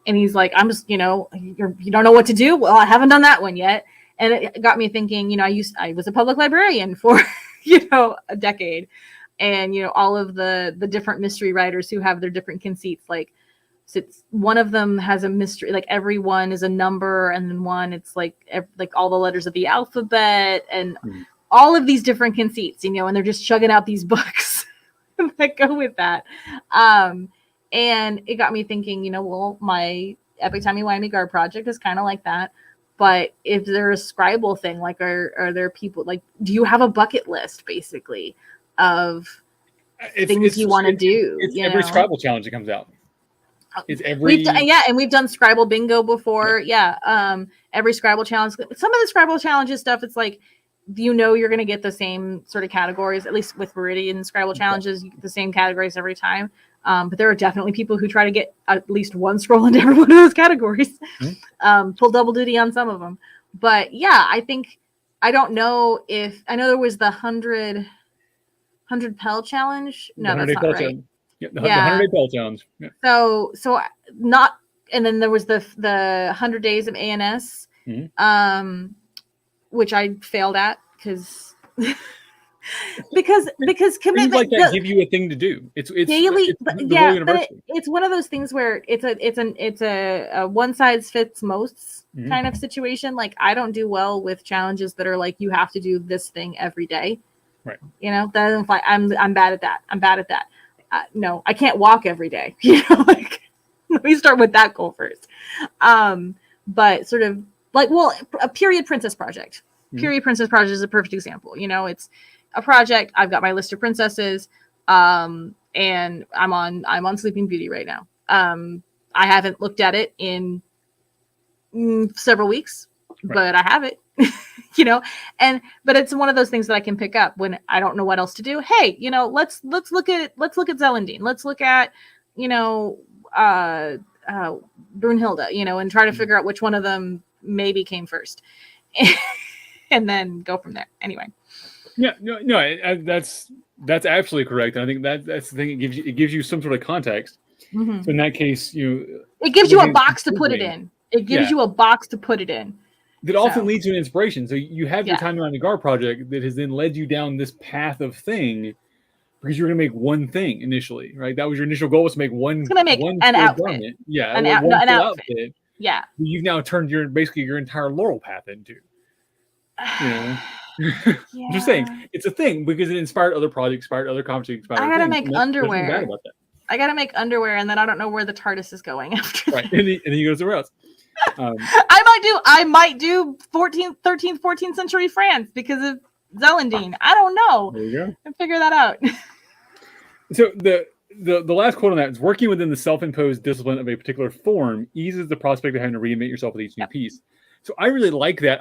And he's like, I'm just, you don't know what to do. Well, I haven't done that one yet. And it got me thinking, I was a public librarian for, a decade. And, all of the different mystery writers who have their different conceits, like, so one of them has a mystery, like every one is a number, and then one it's like all the letters of the alphabet, and all of these different conceits, and they're just chugging out these books that go with that. And it got me thinking, well, my Epic Timey-Wimey Garb project is kind of like that. But if there's a scribal thing, like are there people, like, do you have a bucket list basically of things you want to do? It's every Scribble challenge that comes out. It's we've done Scribble bingo before. Every Scribble challenge. Some of the Scribble challenges stuff, it's like, you're going to get the same sort of categories, at least with Meridian Scribble challenges, you get the same categories every time. But there are definitely people who try to get at least one scroll into every one of those categories. Pull double duty on some of them. But yeah, I don't know if, I know there was the 100 Pell challenge. No, that's not right. Challenge. The 100-day Pell challenge. Yeah. So not, and then there was the 100 days of ANS, which I failed at because commitment like that give you a thing to do. It's daily, but it's one of those things where it's a one size fits most kind of situation. Like, I don't do well with challenges that are like, you have to do this thing every day. Right. That doesn't fly. I'm bad at that. No, I can't walk every day. Let me start with that goal first. But sort of like, well, a period princess project. Period princess project is a perfect example. You know, it's a project. I've got my list of princesses, and I'm on Sleeping Beauty right now. I haven't looked at it in several weeks, but I have it. You know, but it's one of those things that I can pick up when I don't know what else to do. Hey, you know, let's look at Zelendine. Let's look at, you know, Brunhilde, you know, and try to figure out which one of them maybe came first, and then go from there. Anyway. Yeah, no, that's absolutely correct. I think that's the thing. It gives you some sort of context. Mm-hmm. So in that case, it gives you a box to put it in. It gives you a box to put it in. That often leads to an inspiration. So you have your time around the Gar project that has then led you down this path of thing because you're going to make one thing initially, right? That was your initial goal, was to make one. It's going to make an outfit. Garment. Yeah, an outfit. Yeah. You've now turned your entire laurel path into. You know. I'm just saying, it's a thing because it inspired other projects, inspired other conversations. I gotta make underwear. Bad about that. I gotta make underwear, and then I don't know where the TARDIS is going after. Right, and then he goes somewhere else. I might do 13th, 14th century France because of Zelendine. I don't know. There you go. And figure that out. So the last quote on that is: working within the self-imposed discipline of a particular form eases the prospect of having to reinvent yourself with each new piece. So I really like that.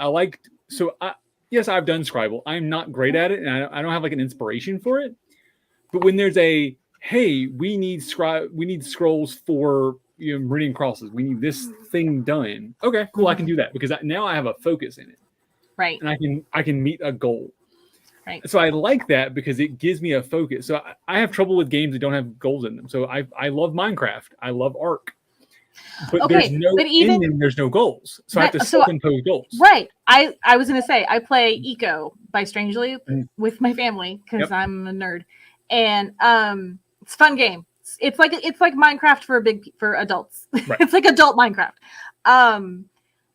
Yes, I've done Scribble. I'm not great at it, and I don't have like an inspiration for it. But when there's hey, we need scrolls for meridian crosses. We need this thing done. Okay, cool. I can do that because now I have a focus in it, right? And I can meet a goal, right? So I like that because it gives me a focus. So I have trouble with games that don't have goals in them. So I love Minecraft. I love Ark. But there's no goals. So I have to self-impose goals. Right. I was going to say, I play Eco by Strangely with my family because I'm a nerd. And it's a fun game. It's like Minecraft for adults. Right. It's like adult Minecraft.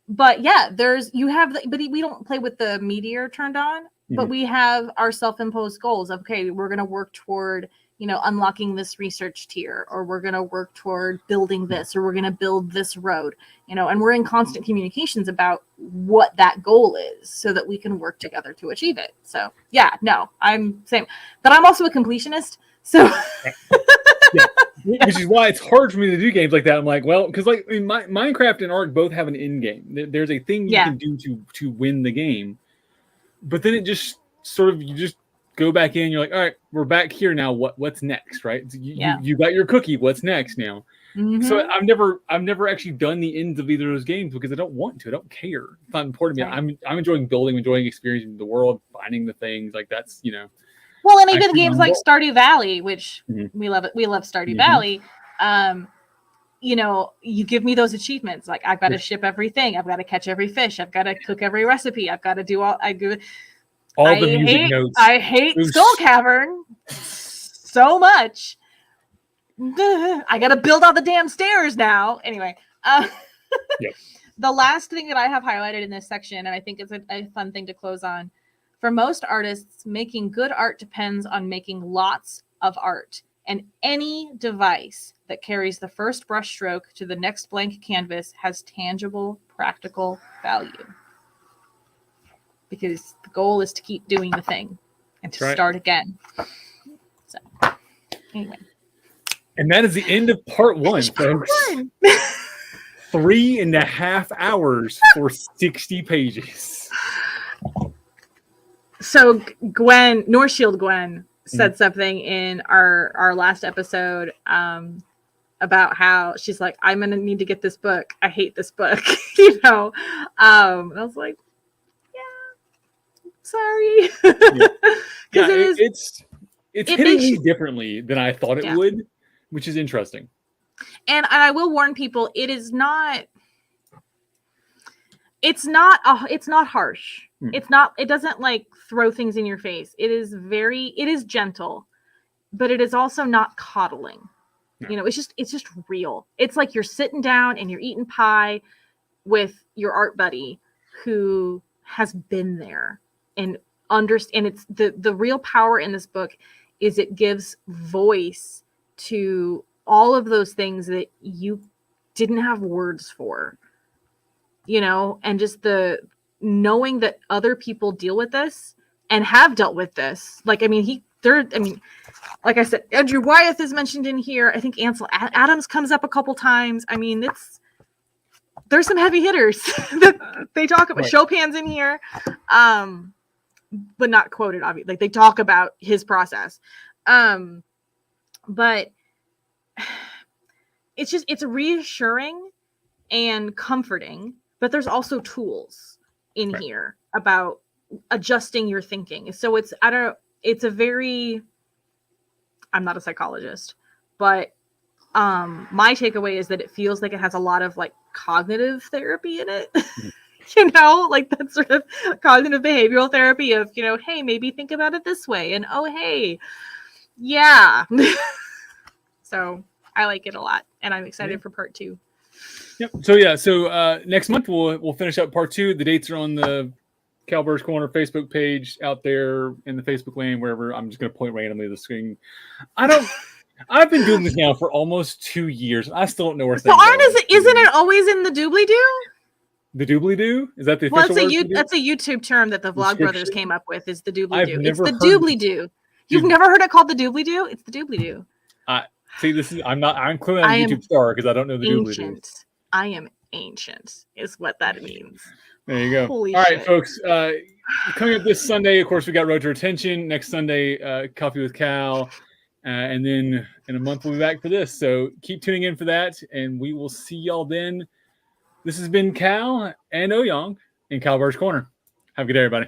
But yeah, but we don't play with the meteor turned on, but we have our self-imposed goals of, okay, we're going to work toward unlocking this research tier, or we're going to work toward building this, or we're going to build this road, and we're in constant communications about what that goal is so that we can work together to achieve it. So yeah, no, I'm same, but I'm also a completionist. So which is why it's hard for me to do games like that. I'm like, well, because like Minecraft and Ark both have an end game. There's a thing you can do to win the game, but then it just you just go back in, you're like, all right, we're back here now. What's next, right? You got your cookie. What's next now? Mm-hmm. So I've never actually done the ends of either of those games because I don't want to. I don't care. It's not important to me. Right. I'm enjoying building, enjoying experiencing the world, finding the things like that's Well, and even games like Stardew Valley, which we love it. We love Stardew Valley. You give me those achievements. Like I've got to ship everything. I've got to catch every fish. I've got to cook every recipe. I've got to do all. The music notes. I hate Soul Cavern so much. I got to build all the damn stairs now. Anyway, the last thing that I have highlighted in this section, and I think it's a fun thing to close on. For most artists, making good art depends on making lots of art, and any device that carries the first brush stroke to the next blank canvas has tangible, practical value. Because the goal is to keep doing the thing and to start again. So, anyway. And that is the end of part 1, folks. 3.5 hours for 60 pages. So Gwen, Northshield Gwen, said something in our last episode about how she's like, I'm going to need to get this book. I hate this book. And I was like, sorry. It's hitting me differently than I thought it would, which is interesting. And I will warn people, it's not harsh. It doesn't like throw things in your face. It is gentle, but it is also not coddling. No. It's just real. It's like you're sitting down and you're eating pie with your art buddy who has been there and understand. It's the real power in this book is it gives voice to all of those things that you didn't have words for, you know, and just the knowing that other people deal with this and have dealt with this. Like, I mean, like I said, Andrew Wyeth is mentioned in here. I think Ansel Adams comes up a couple times. I mean, there's some heavy hitters that they talk about. Right. Chopin's in here, but not quoted, obviously. Like, they talk about his process. But it's reassuring and comforting, but there's also tools in here about adjusting your thinking. So I'm not a psychologist, but my takeaway is that it feels like it has a lot of like cognitive therapy in it. You know, like that sort of cognitive behavioral therapy of, you know, hey, maybe think about it this way, and oh, hey, yeah. So I like it a lot, and I'm excited for part 2. Yep. So next month we'll finish up part 2. The dates are on the Kal-bardr's Corner Facebook page out there in the Facebook lane, wherever. I'm just going to point randomly to the screen. I've been doing this now for almost 2 years. I still don't know where things are. Isn't it always in the doobly-doo? The doobly-doo? Is that the official word? That's a YouTube term that the Vlog Brothers came up with, is the doobly-doo. It's the doobly-doo. You've never heard it called the doobly-doo? It's the doobly-doo. See, I'm clearly not a YouTube star because I don't know the doobly-doo. I am ancient, is what that means. There you go. Holy All shit. Right, folks. Coming up this Sunday, of course, we got Road to Retention. Next Sunday, Coffee with Cal. And then in a month, we'll be back for this. So keep tuning in for that, and we will see y'all then. This has been Cal and Ouyang in Kal-bardr's Corner. Have a good day, everybody.